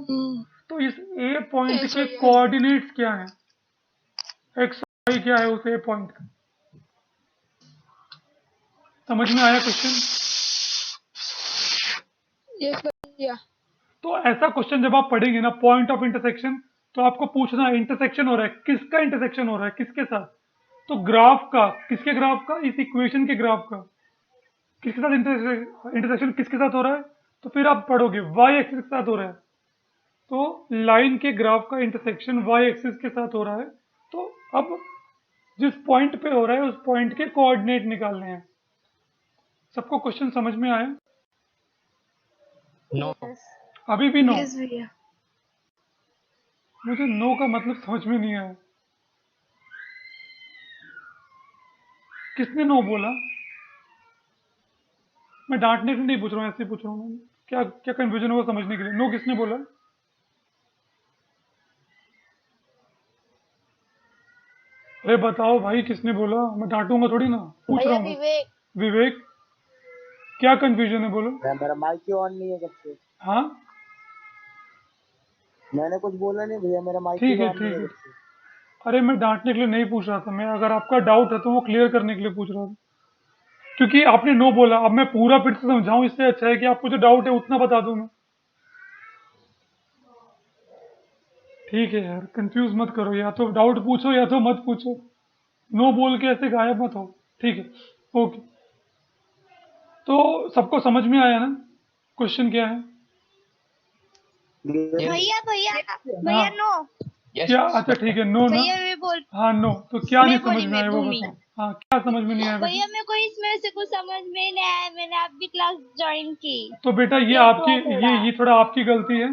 तो इस ए पॉइंट के कोऑर्डिनेट्स क्या हैं? एक्स वाई क्या है उस ए पॉइंट का? समझ में आया क्वेश्चन? यस भैया। तो ऐसा क्वेश्चन जब आप पढ़ेंगे ना, पॉइंट ऑफ इंटरसेक्शन, तो आपको पूछना है इंटरसेक्शन हो रहा है, किसका इंटरसेक्शन हो रहा है, किसके साथ? तो ग्राफ का, किसके ग्राफ का? इस इक्वेशन के ग्राफ का। किसके साथ इंटरसेक्शन किसके साथ हो रहा है? तो फिर आप पढ़ोगे वाई एक्सिस के साथ हो रहा है, तो लाइन के ग्राफ का इंटरसेक्शन वाई एक्सिस के साथ हो रहा है। तो अब जिस पॉइंट पे हो रहा है उस पॉइंट के कोऑर्डिनेट निकालने हैं। सबको क्वेश्चन समझ में आया? No. अभी भी नो? यस भैया। मुझे नो का मतलब समझ में नहीं आया। किसने नो बोला? मैं डांटने के लिए नहीं पूछ रहा हूँ, ऐसे ही पूछ रहा हूँ। क्या क्या कंफ्यूजन होगा समझने के लिए। नो किसने बोला? अरे बताओ भाई, किसने बोला? मैं डांटूंगा थोड़ी ना, पूछ रहा भैया हूँ बस। विवेक। विवेक, क्या कंफ्यूजन है, बोलो। मेरा माइक ही ऑन नहीं है कब से। हाँ, मैंने कुछ बोला नहीं भैया, मेरा माइक ठीक ही है ऑन नहीं ठीक है है। कब से। अरे मैं डांटने के लिए नहीं पूछ रहा था, मैं अगर आपका डाउट है तो वो क्लियर करने के लिए पूछ रहा था, क्योंकि आपने नो बोला। अब मैं पूरा फिर से समझाऊं, इससे अच्छा है कि आपको जो डाउट है उतना बता दूं मैं। ठीक है यार, कंफ्यूज मत करो, या तो डाउट पूछो या तो मत पूछो, नो बोल के ऐसे गायब मत हो, ठीक है। ओके, तो सबको समझ में आया ना क्वेश्चन क्या है? ये भैया भैया भैया हाँ। नो। क्या? अच्छा ठीक है, नो ना। भैया मैं बोल हाँ नो, तो क्या नहीं मैं समझ बोली में आया मैं वो भूमि। बताओ। हाँ क्या समझ में नहीं आया बेटा? भैया मेरे को इसमें से कुछ समझ में नहीं आया, मैंने अभी क्लास ज्वाइन की। तो बेटा ये लेट आपकी हुआ थोड़ा। ये थोड़ा आपकी गलती है,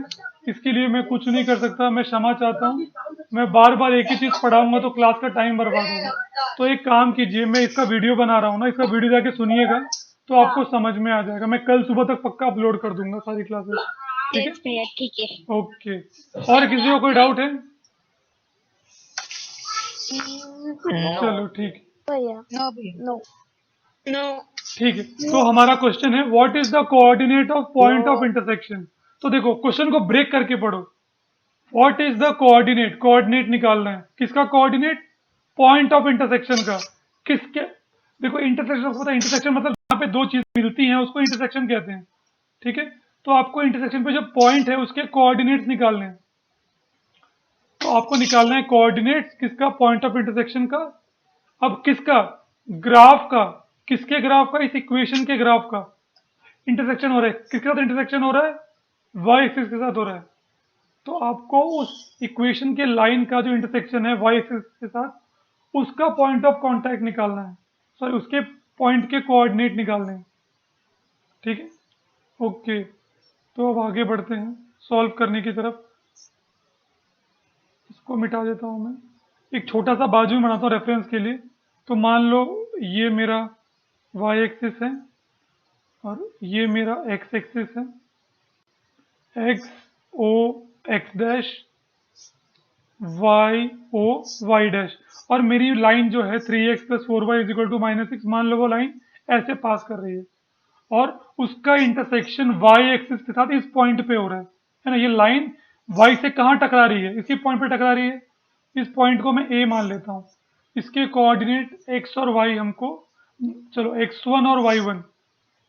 इसके लिए मैं कुछ नहीं कर सकता, मैं क्षमा चाहता हूँ। मैं बार बार एक ही चीज़ पढ़ाऊंगा तो क्लास का टाइम बर्बाद होगा। तो एक काम कीजिए, मैं इसका वीडियो बना रहा हूँ ना, इसका वीडियो जाके सुनिएगा तो आपको समझ में आ जाएगा। मैं कल सुबह तक पक्का अपलोड कर दूंगा सारी क्लासेस, ठीक है? यस भैया ठीक है। ओके, और किसी को कोई डाउट है? चलो ठीक है। भैया नो भैया। नो। नो। ठीक है, तो हमारा क्वेश्चन है what is the coordinate of point of no intersection. तो देखो क्वेश्चन को ब्रेक करके पढ़ो। What is the coordinate, coordinate निकालना है किसका? कोऑर्डिनेट पॉइंट ऑफ इंटरसेक्शन का। किसके? देखो इंटरसेक्शन को पता है, इंटरसेक्शन मतलब जहाँ पे दो चीज मिलती हैं उसको इंटरसेक्शन कहते हैं, ठीक है? तो आपको इंटरसेक्शन पे जो पॉइंट है उसके कोऑर्डिनेट्स निकालने हैं। तो आपको निकालना है कोऑर्डिनेट्स किसका? पॉइंट ऑफ इंटरसेक्शन का। अब किसका? ग्राफ का। किसके ग्राफ का? इस इक्वेशन के ग्राफ का इंटरसेक्शन हो रहा है। किसके साथ इंटरसेक्शन हो रहा है? वाई एक्सिस के साथ हो रहा है। तो आपको उस इक्वेशन के लाइन का जो इंटरसेक्शन है वाई एक्सिस के साथ उसका पॉइंट ऑफ कांटेक्ट निकालना है, सॉरी उसके पॉइंट के कोऑर्डिनेट निकालने हैं, ठीक है? ओके, तो अब आगे बढ़ते हैं सॉल्व करने की तरफ। इसको मिटा देता हूँ मैं, एक छोटा सा बाजू में बनाता हूँ रेफरेंस के लिए। तो मान लो ये मेरा वाई एक्सिस है और ये मेरा एक्स एक्सिस है, X O X dash, Y O Y dash, और मेरी लाइन जो है 3x plus 4y is equal to -6, मान लो वो लाइन ऐसे पास कर रही है और उसका इंटरसेक्शन वाई एक्सिस के साथ इस पॉइंट पे हो रहा है ना? ये लाइन वाई से कहाँ टकरा रही है? इसी पॉइंट पे टकरा रही है। इस पॉइंट को मैं ए मान लेता हूँ। इसके कोऑर्डिनेट एक्स और वाई हमको, चलो x1 और y1,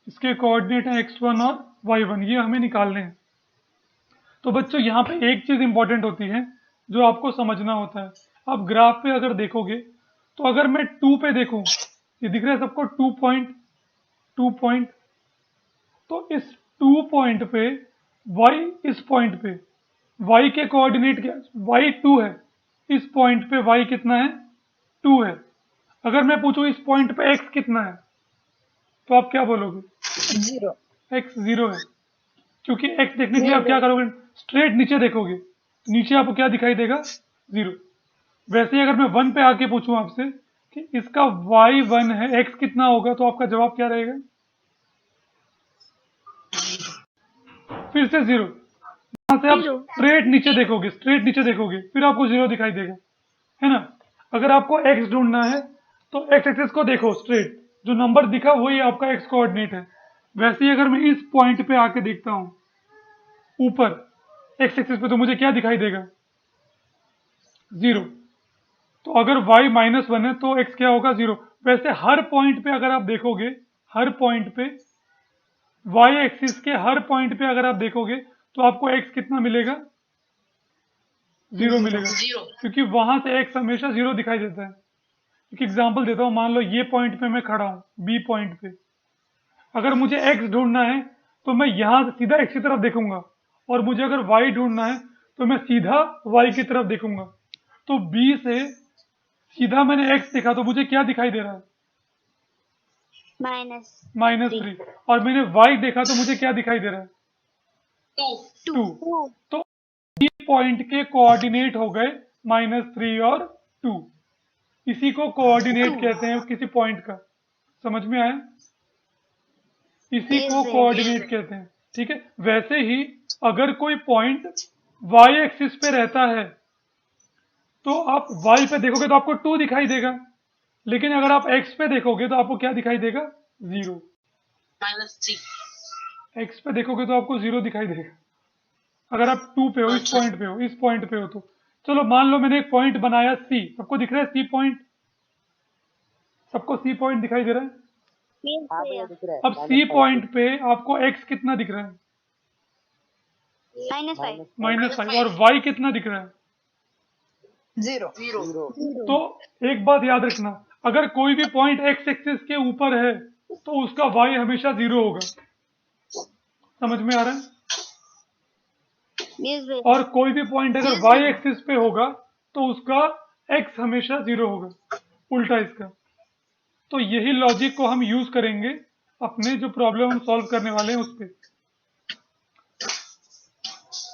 इसके कोऑर्डिनेट हैं x1 और y1, ये हमें निकालने हैं। तो बच्चों यहाँ पे एक चीज इंपॉर्टेंट होती है जो आपको समझना होता है। आप ग्राफ पे अगर देखोगे तो अगर मैं 2 पे देखूं, ये दिख रहा है सबको 2 पॉइंट, तो इस 2 पॉइंट पे y, इस पॉइंट पे y के कोऑर्डिनेट क्या? y 2 है, इस पॉइंट पे y कितना है? 2 है। अगर मैं पूछूं इस पॉइंट पे x कितना है तो आप क्या बोलोगे? 0। x 0 है, क्योंकि x देखने के लिए आप क्या करोगे? स्ट्रेट नीचे देखोगे, तो नीचे आपको क्या दिखाई देगा? 0। वैसे ही अगर मैं 1 पे आके पूछूं आपसे कि इसका y 1 है, x कितना होगा, तो आपका जवाब क्या रहेगा? फिर से 0। यहाँ से आप स्ट्रेट नीचे देखोगे, स्ट्रेट नीचे देखोगे, फिर आपको 0 दिखाई देगा, है ना? अगर आपको x ढूंढना है तो x एक्सिस को देखो स्ट्रेट, जो नंबर दिखा वही आपका x कोऑर्डिनेट है। वैसे ही अगर मैं इस पॉइंट पे आके देखता हूं ऊपर x एक्सिस पे, तो मुझे क्या दिखाई देगा? 0। तो अगर y -1 है तो x क्या होगा? 0। वैसे हर पॉइंट पे अगर आप देखोगे, हर पॉइंट पे y एक्सिस के हर पॉइंट पे अगर आप देखोगे तो आपको x कितना मिलेगा? 0 मिलेगा, 0। क्योंकि वहां से x हमेशा 0 दिखाई देता है। एक एग्जांपल देता हूँ, मान लो ये पॉइंट पे मैं खड़ा हूँ, बी पॉइंट पे, अगर मुझे x ढूंढना है तो मैं यहाँ से सीधा x की तरफ देखूंगा, और मुझे अगर y ढूंढना है तो मैं सीधा y की तरफ देखूंगा। तो b से सीधा मैंने x देखा तो मुझे क्या दिखाई दे रहा है? -3। और मैंने y देखा तो मुझे क्या दिखाई दे रहा है? 2। तो बी पॉइंट के कोऑर्डिनेट हो गए -3 और 2। इसी को कोऑर्डिनेट कहते हैं किसी पॉइंट का। समझ में आया? इसी को कोऑर्डिनेट कहते हैं, ठीक है? वैसे ही अगर कोई पॉइंट y एक्सिस पे रहता है तो आप y पे देखोगे तो आपको 2 दिखाई देगा, लेकिन अगर आप x पे देखोगे तो आपको क्या दिखाई देगा? 0। -3। x पे देखोगे तो आपको 0 दिखाई देगा अगर आप 2 पे हो, इस पॉइंट पे हो, इस पॉइंट पे हो तो। चलो मान लो मैंने एक पॉइंट बनाया C, सबको दिख रहा है C पॉइंट? सबको C पॉइंट दिखाई दे रहा है? हाँ भैया दिख रहा है। अब C पॉइंट पे आपको x कितना दिख रहा है? -5। और y कितना दिख रहा है? 0। 0। तो एक बात याद रखना, अगर कोई भी पॉइंट x एक्सिस के ऊपर है तो उसका y हमेशा 0 होगा। समझ में आ रहा है? यस भैया। और कोई भी पॉइंट अगर Yes, वाई भैया। एक्सिस पे होगा तो उसका एक्स हमेशा 0 होगा, उल्टा इसका। तो यही लॉजिक को हम यूज करेंगे अपने जो प्रॉब्लम हम सॉल्व करने वाले हैं उस पे।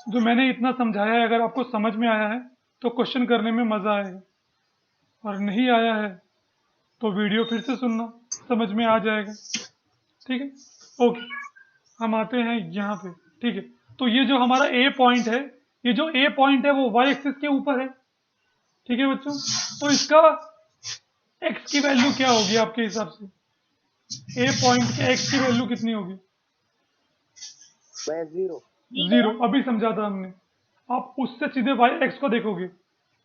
जो मैंने इतना समझाया है, अगर आपको समझ में आया है तो क्वेश्चन करने में मजा आएगा, और नहीं आया है तो वीडियो फिर से सुनना, समझ में आ जाएगा। ठीक है, ओके, हम आते हैं यहाँ पे। ठीक है, तो ये जो हमारा ए पॉइंट है, ये जो ए पॉइंट है वो वाई एक्सिस के ऊपर है। ठीक है बच्चों, तो इसका एक्स की वैल्यू क्या होगी आपके हिसाब से? ए पॉइंट के एक्स की वैल्यू कितनी होगी? भैया 0। 0, अभी समझा था हमने। आप उससे सीधे वाई एक्स को देखोगे,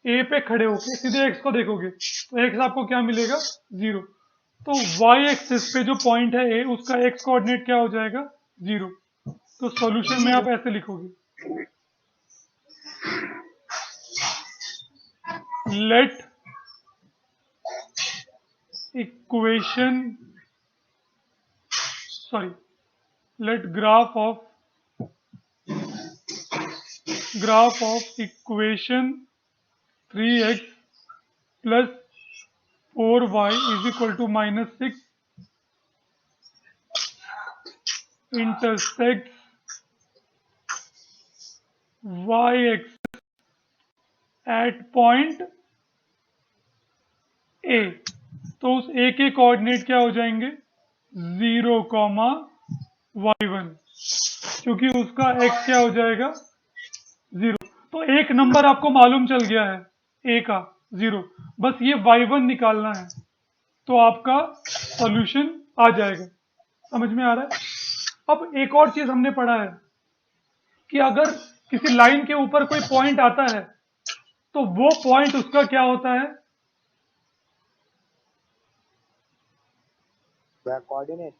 ए पे खड़े होके सीधे एक्स को देखोगे तो एक्स आपको क्या मिलेगा? 0। तो वाई एक्सिस पे जो पॉइंट है ए, उसका एक्स कोऑर्डिनेट क्या हो जाएगा? 0। तो सॉल्यूशन में आप ऐसे लिखोगे, let equation let graph of equation 3x plus 4y is equal to -6 intersects y axis at point A। तो उस A के कोऑर्डिनेट क्या हो जाएंगे? 0,y1, क्योंकि उसका x क्या हो जाएगा? 0। तो एक नंबर आपको मालूम चल गया है A का 0, बस ये y1 निकालना है तो आपका सॉल्यूशन आ जाएगा। समझ में आ रहा है? अब एक और चीज हमने पढ़ा है कि अगर किसी लाइन के ऊपर कोई पॉइंट आता है तो वो पॉइंट उसका क्या होता है? कोऑर्डिनेट।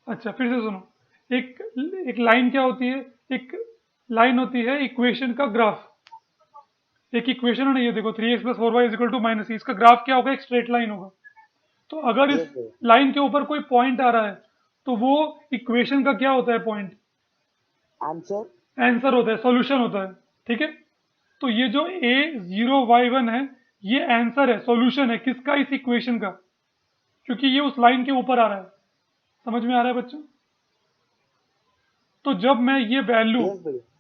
अच्छा, फिर से सुनो। एक लाइन क्या होती है? एक लाइन होती है इक्वेशन का ग्राफ। एक इक्वेशन है ना, ये देखो 3x + 4y = -6, इसका ग्राफ क्या होगा? एक स्ट्रेट लाइन होगा। तो अगर इस लाइन के ऊपर कोई पॉइंट आ रहा है तो वो इक्वेशन का क्या होता है? पॉइंट आंसर होता है, सॉल्यूशन होता है। ठीक है, तो ये जो a0y1 है ये आंसर है, सॉल्यूशन है किसका? इस इक्वेशन का, क्योंकि ये उस लाइन के ऊपर आ रहा है। समझ में आ रहा है बच्चों? तो जब मैं ये वैल्यू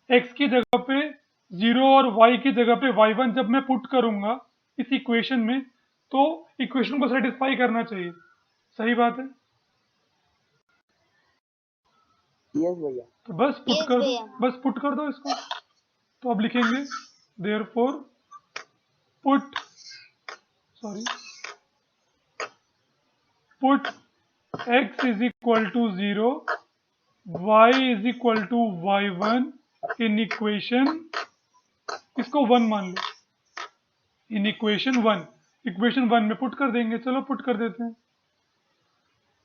x की जगह पे 0 और y की जगह पे y1 जब मैं पुट करूंगा इस इक्वेशन में, तो इक्वेशन को सेटिस्फाई करना चाहिए। सही बात है? यस भैया। तो बस पुट Yes, कर दो, भैया। बस पुट कर दो इसको। तो अब लिखेंगे therefore put x is equal to 0, y is equal to y1 in equation, इसको 1 मान लो, इन इक्वेशन 1, इक्वेशन 1 में पुट कर देंगे। चलो पुट कर देते हैं।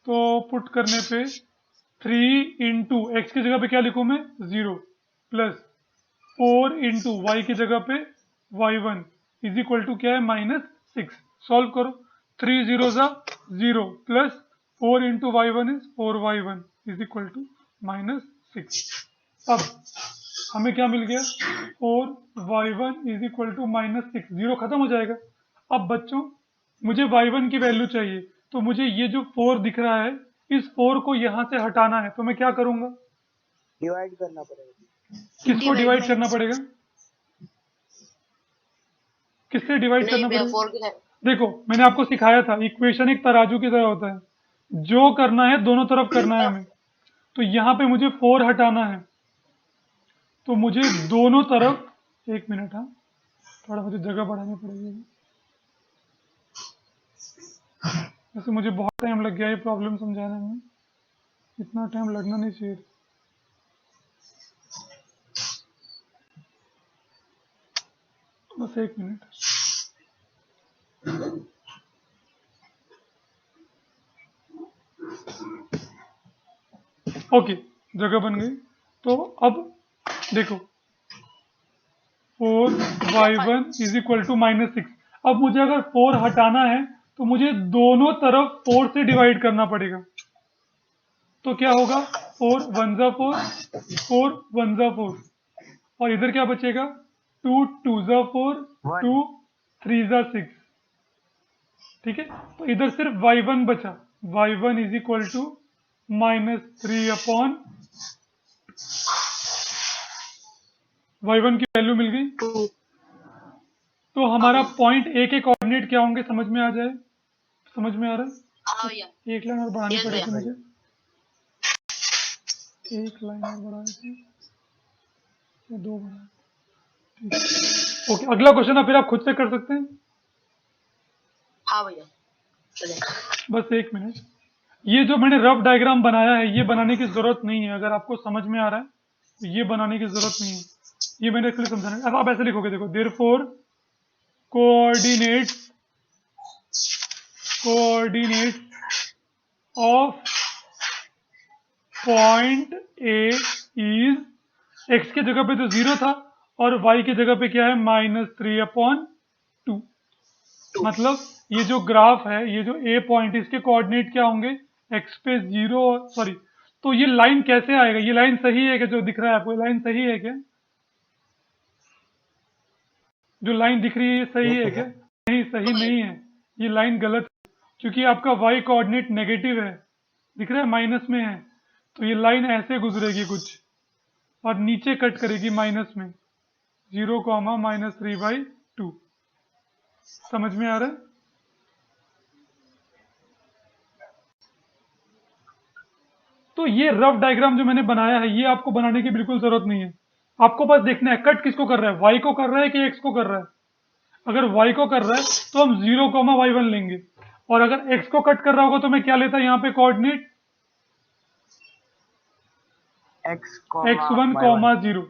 तो पुट करने पे 3 इंटू एक्स की जगह पे क्या लिखूं मैं? 0 प्लस 4 इंटू वाई की जगह पे y1 इज इक्वल टू क्या है? -6। सॉल्व करो, 3 0 0 plus 4 into y1 is 4y1 is equal to -6। अब हमें क्या मिल गया? 4y1 इज इक्वल टू -6, 0 खत्म हो जाएगा। अब बच्चों मुझे y1 की वैल्यू चाहिए, तो मुझे ये जो 4 दिख रहा है इस 4 को यहां से हटाना है, तो मैं क्या करूंगा? डिवाइड करना पड़ेगा। किसको डिवाइड करना पड़ेगा? किससे डिवाइड करना नहीं, पड़ेगा? 4 के साथ। देखो मैंने आपको सिखाया था इक्वेशन एक तराजू की तरह होता है, जो करना है दोनों तरफ करना है हमें। तो यहाँ पे मुझे 4 हटाना है, तो मुझे दोनों तरफ, 1 मिनट, हाँ थोड़ा मुझे जगह बढ़ानी पड़ेगी। वैसे मुझे बहुत टाइम लग गया ये प्रॉब्लम समझाने में, इतना टाइम लगना नहीं चाहिए। बस 1 मिनट। ओके, जगह बन गई। तो अब देखो 4y1 इज इक्वल टू -6। अब मुझे अगर 4 हटाना है तो मुझे दोनों तरफ 4 से डिवाइड करना पड़ेगा। तो क्या होगा? 4 1 जा 4, 4 1 जा 4, और इधर क्या बचेगा, 2 2 ज़ा 4, 2 3 ज़ा 6, ठीक है। तो इधर सिर्फ y1 बचा, y1 is equal to -3 upon, y1 की वैल्यू मिल गई। 2 तो हमारा पॉइंट ए के कोऑर्डिनेट क्या होंगे, समझ में आ जाए, समझ में आ रहा है? हाँ भैया एक लाइन और बढ़ानी Yes, पड़ेगी भैया। मुझे, एक लाइन और बढ़ानी थी या 2 बढ़ानी, ठीक है। ओके, अगला क्वेश्चन फिर आप खुद से कर सकते हैं। हाँ भैया चलेगा। बस 1 मिनट, ये जो मैंने रफ डायग्राम बनाया है ये बनाने की जरूरत नहीं है, अगर आपको समझ में आ रहा है तो ये बनाने की जरूरत नहीं है, ये मैंने इसलिए समझाना है। अब आप ऐसे लिखोगे, देखो, therefore coordinates of point A is, x की जगह पे तो 0 था और वाई की जगह पे क्या है, -3/2। मतलब ये जो ग्राफ है, ये जो ए पॉइंट, इसके कोऑर्डिनेट क्या होंगे, एक्स पे 0, सॉरी, तो ये लाइन कैसे आएगा, ये लाइन सही है क्या, जो दिख रहा है आपको, लाइन सही है क्या, जो लाइन दिख रही है ये सही है क्या? नहीं, सही नहीं है, ये लाइन गलत है, क्योंकि आपका वाई कोऑर्डिनेट नेगेटिव है, दिख रहा है, माइनस में है। तो ये लाइन ऐसे गुजरेगी कुछ और नीचे कट करेगी माइनस में, 0, -3/2। समझ में आ रहा है? तो ये रफ डायग्राम जो मैंने बनाया है ये आपको बनाने की बिल्कुल जरूरत नहीं है, आपको बस देखना है कट किसको कर रहा है, वाई को कर रहा है कि एक्स को कर रहा है। अगर वाई को कर रहा है तो हम 0, y1 लेंगे, और अगर एक्स को कट कर रहा होगा तो मैं क्या लेता, यहाँ पे कोऑर्डिनेट x1, 0,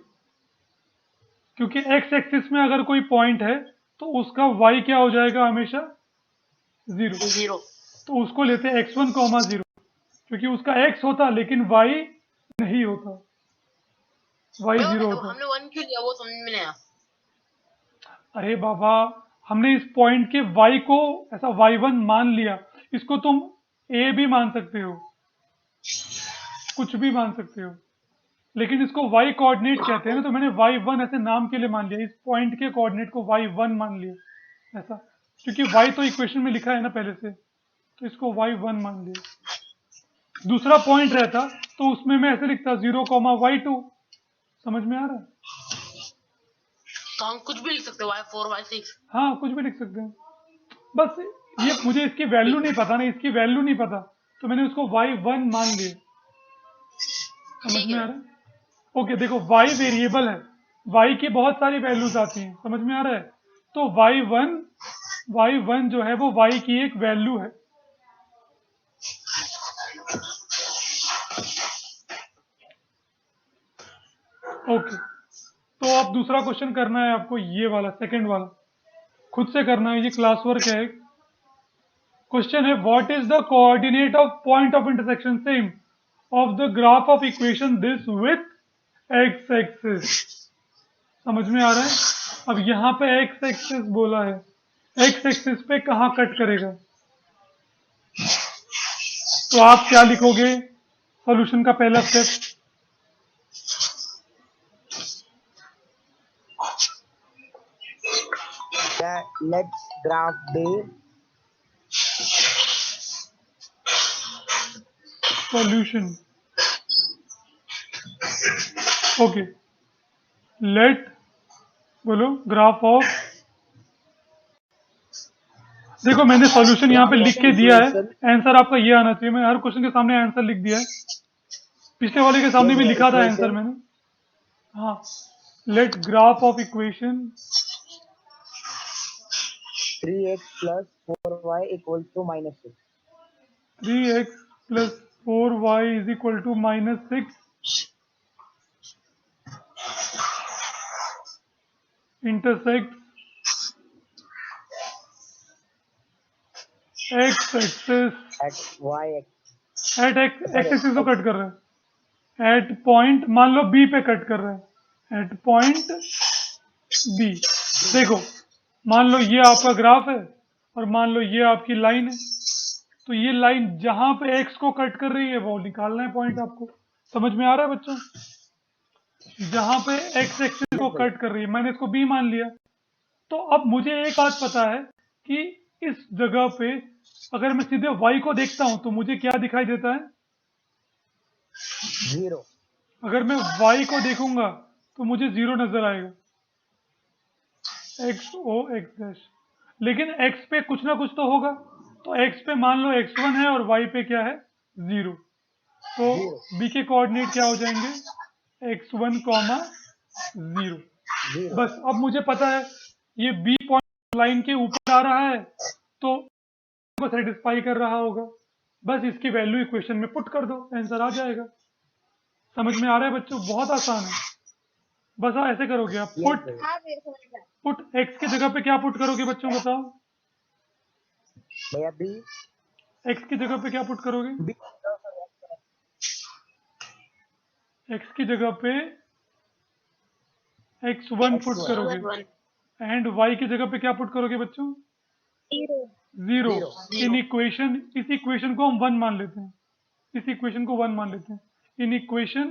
क्योंकि x एक्सिस में अगर कोई पॉइंट है तो उसका y क्या हो जाएगा, हमेशा 0। तो उसको लेते हैं x1, 0, क्योंकि उसका x होता लेकिन y नहीं होता, y 0 होता। हमने 1 क्यों लिया वो समझ में नहीं आया। अरे बाबा, हमने इस पॉइंट के y को ऐसा y1 मान लिया, इसको तुम a भी मान सकते हो, कुछ भी मान सकते हो, लेकिन इसको y कोऑर्डिनेट कहते हैं ना, तो मैंने y1 ऐसे नाम के लिए मान लिया, इस पॉइंट के कोऑर्डिनेट को y1 मान लिया ऐसा, क्योंकि y तो इक्वेशन में लिखा है ना पहले से, तो इसको y1 मान लिया। दूसरा पॉइंट रहता तो उसमें मैं ऐसे लिखता 0, y2। समझ में आ रहा है? तो हम कुछ भी लिख सकते हैं y4 y6। हाँ, कुछ भी लिख सकते हैं, बस ये मुझे इसकी वैल्यू नहीं पता ना, इसकी वैल्यू नहीं पता, तो मैंने उसको y1 मान लिया। समझ में आ रहा है? ओके, देखो, y वेरिएबल है, y की बहुत सारी वैल्यूज आती हैं, समझ में आ रहा है? तो y1 जो है वो y की एक वैल्यू है। ओके, तो अब दूसरा क्वेश्चन करना है आपको, ये वाला सेकंड वाला खुद से करना है, ये क्लास वर्क है। क्वेश्चन है, what is the coordinate of point of intersection same of the graph of equation this with x axis. समझ में आ रहा है? अब यहाँ पे एक्स एक्सिस बोला है, एक्स एक्सिस पे कहाँ कट करेगा, तो आप क्या लिखोगे, सॉल्यूशन का पहला step, let's graph the solution. Okay, let बोलो ग्राफ ऑफ, देखो मैंने सॉल्यूशन यहाँ पे लिख के दिया है, आंसर आपका ये आना चाहिए, मैंने हर क्वेश्चन के सामने आंसर लिख दिया है, पिछले वाले के सामने भी लिखा था आंसर मैंने। हाँ, let graph of equation 3x plus 4y equal to -6. 3x plus 4y is equal to -6 intersect x axis At y axis. at x axis को कट कर रहा है, एट पॉइंट मान लो b पे कट कर रहा है, एट पॉइंट b। देखो, मान लो ये आपका ग्राफ है और मान लो ये आपकी लाइन है, तो ये लाइन जहां पे x को कट कर रही है वो निकालना है पॉइंट आपको। समझ में आ रहा है बच्चों? जहां पे x एक्सिस को को कट कर रही है, मैंने इसको बी मान लिया। तो अब मुझे एक बात पता है कि इस जगह पे अगर मैं सीधे y को देखता हूं तो मुझे क्या दिखाई देता है? 0। अगर मैं y को देखूंगा तो मुझे 0 नजर आएगा, x o x डैश। लेकिन x पे कुछ ना कुछ तो होगा, तो x पे मान लो x1 है और y पे क्या है? 0। तो b के कोऑर्डिनेट क्या हो जाएंगे? x1, 0। बस अब मुझे पता है ये b पॉइंट लाइन के ऊपर आ रहा है तो को सेटिस्फाई कर रहा होगा। बस इसकी वैल्यू इक्वेशन में पुट कर दो, आंसर आ जाएगा। समझ में आ रहा है बच्चों? बहुत आसान है। बस ऐसे करोगे आप, पुट x की जगह पे क्या पुट करोगे बच्चों, बताओ? भैया बी। x की जगह पे क्या पुट करोगे? x की जगह पे x1 पुट करोगे एंड y की जगह पे क्या पुट करोगे बच्चों? 0। इन इक्वेशन, इस इक्वेशन को हम 1 मान लेते हैं, इस इक्वेशन को 1 मान लेते हैं। इन इक्वेशन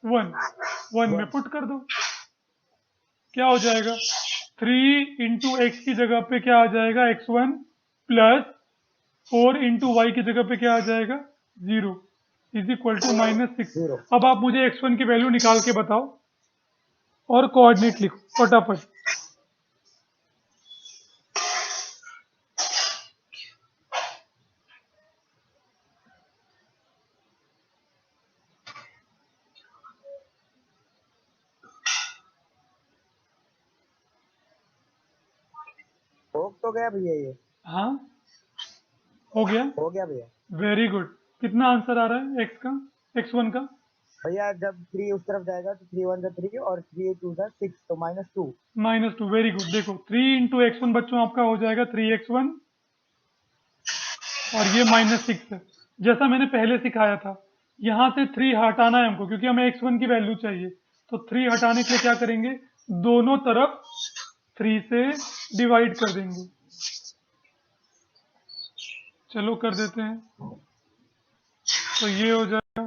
1 में पुट कर दो, क्या हो जाएगा? 3 इंटू एक्स की जगह पे क्या आ जाएगा? x1 प्लस 4 इंटू वाई की जगह पे क्या आ जाएगा? 0 इज इक्वल टू -6। अब आप मुझे x1 की वैल्यू निकाल के बताओ और कोऑर्डिनेट लिखो फटाफट। हो तो गया भैया ये। हाँ हो गया भैया। Very good. कितना आंसर आ रहा है x का, x1 का? भैया जब 3 उस तरफ जाएगा तो 3 1 3 और 3 2 6 तो -2। -2 वेरी गुड। देखो 3 इंटू x1 बच्चों आपका हो जाएगा 3x1 और ये -6 है। जैसा मैंने पहले सिखाया था, यहाँ से 3 हटाना है हमको क्योंकि हमें x1 की वैल्यू चाहिए। तो 3 हटाने के लिए क्या करेंगे? दोनों तरफ 3 से डिवाइड कर देंगे। चलो कर देते हैं। तो ये हो जाएगा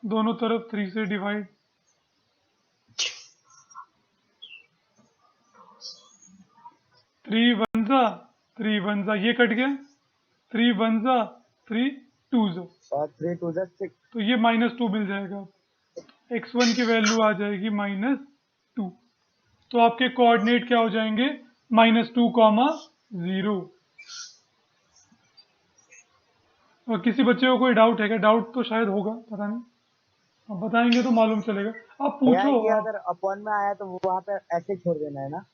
दोनों तरफ 3 से डिवाइड, 3 1 जा 3 1 जा, ये कट गया, 3 1 जा 3 2 जा और 3 2 6। तो ये -2 मिल जाएगा। x1 की वैल्यू आ जाएगी -2। तो आपके कोऑर्डिनेट क्या हो जाएंगे? -2, 0। और किसी बच्चे को कोई डाउट है क्या? डाउट तो शायद होगा, पता नहीं, अब बताएंगे तो मालूम चलेगा। आप पूछो। अगर अपॉन में आया तो वहां पे ऐसे छोड़ देना है ना?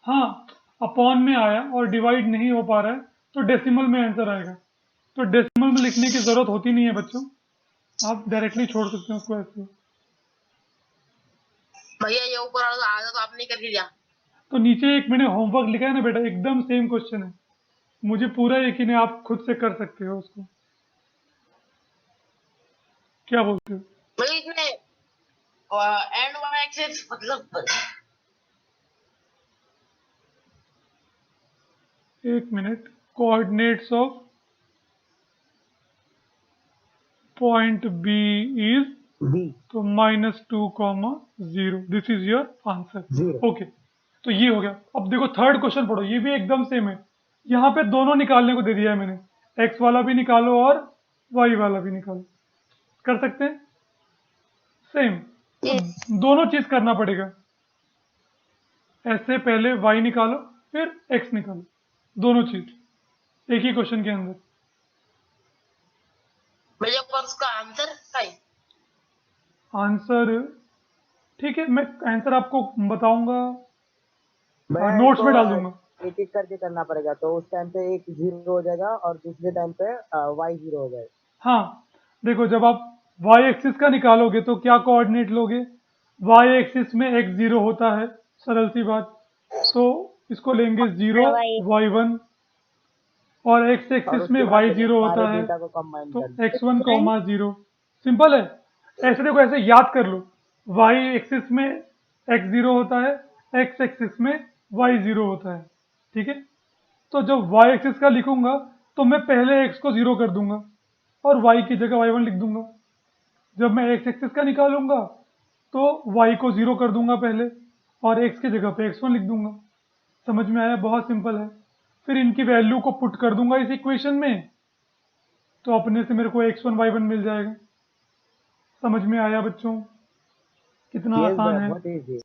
हाँ, अपॉन में आया और डिवाइड नहीं हो पा रहा है तो डेसिमल में आंसर आएगा। तो डेसिमल में लिखने की जरूरत होती नहीं है बच्चों, आप डायरेक्टली छोड़ सकते हैं उसको ऐसे। भैया ये ऊपर वाला आधा तो आपने कर दिया। तो नीचे एक मैंने होमवर्क लिखा है ना बेटा, एकदम सेम क्वेश्चन है, मुझे पूरा यकीन है आप खुद से कर सकते हो उसको। क्या बोलते हो? भैया इसमें एंड वाई एक्सिस मतलब एक minute, coordinates of point b is b, तो -2, 0। This is your answer. Okay, तो ये हो गया। अब देखो थर्ड क्वेश्चन पढ़ो, ये भी एकदम सेम है। यहाँ पे दोनों निकालने को दे दिया है मैंने, x वाला भी निकालो और y वाला भी निकालो। कर सकते हैं सेम? दोनों चीज करना पड़ेगा। ऐसे पहले y निकालो फिर x निकालो, दोनों चीज एक ही क्वेश्चन के अंदर। भैया पर उसका आंसर है आंसर ठीक है, मैं आंसर आपको बताऊंगा, नोट्स में डाल दूंगा। एक एक करके करना पड़ेगा, तो उस टाइम पे एक 0 हो जाएगा और दूसरे टाइम पे y 0 हो जाएगा। हाँ देखो, जब आप y एक्सिस का निकालोगे तो क्या कोऑर्डिनेट लोगे? y एक्सिस में x 0 होता है, सरल सी बात, तो इसको लेंगे 0 y1, और x एक्सिस में y 0 होता है तो x1, 0। सिंपल है। ऐसे देखो, ऐसे याद कर लो, y एक्सिस में x 0 होता है, x एक्सिस में y 0 होता है, ठीक है। तो जब y एक्सिस का लिखूंगा तो मैं पहले x को 0 कर दूंगा और y की जगह y1 लिख दूंगा। जब मैं x एक्सिस का निकालूंगा तो y को 0 कर दूंगा पहले और x की जगह पे x1 लिख दूंगा। समझ में आया? बहुत सिंपल है। फिर इनकी वैल्यू को पुट कर दूंगा इस इक्वेशन में, तो अपने से मेरे को x1 y1 मिल जाएगा। समझ में आया बच्चों? कितना Yes, आसान bhai, है। बहुत easy.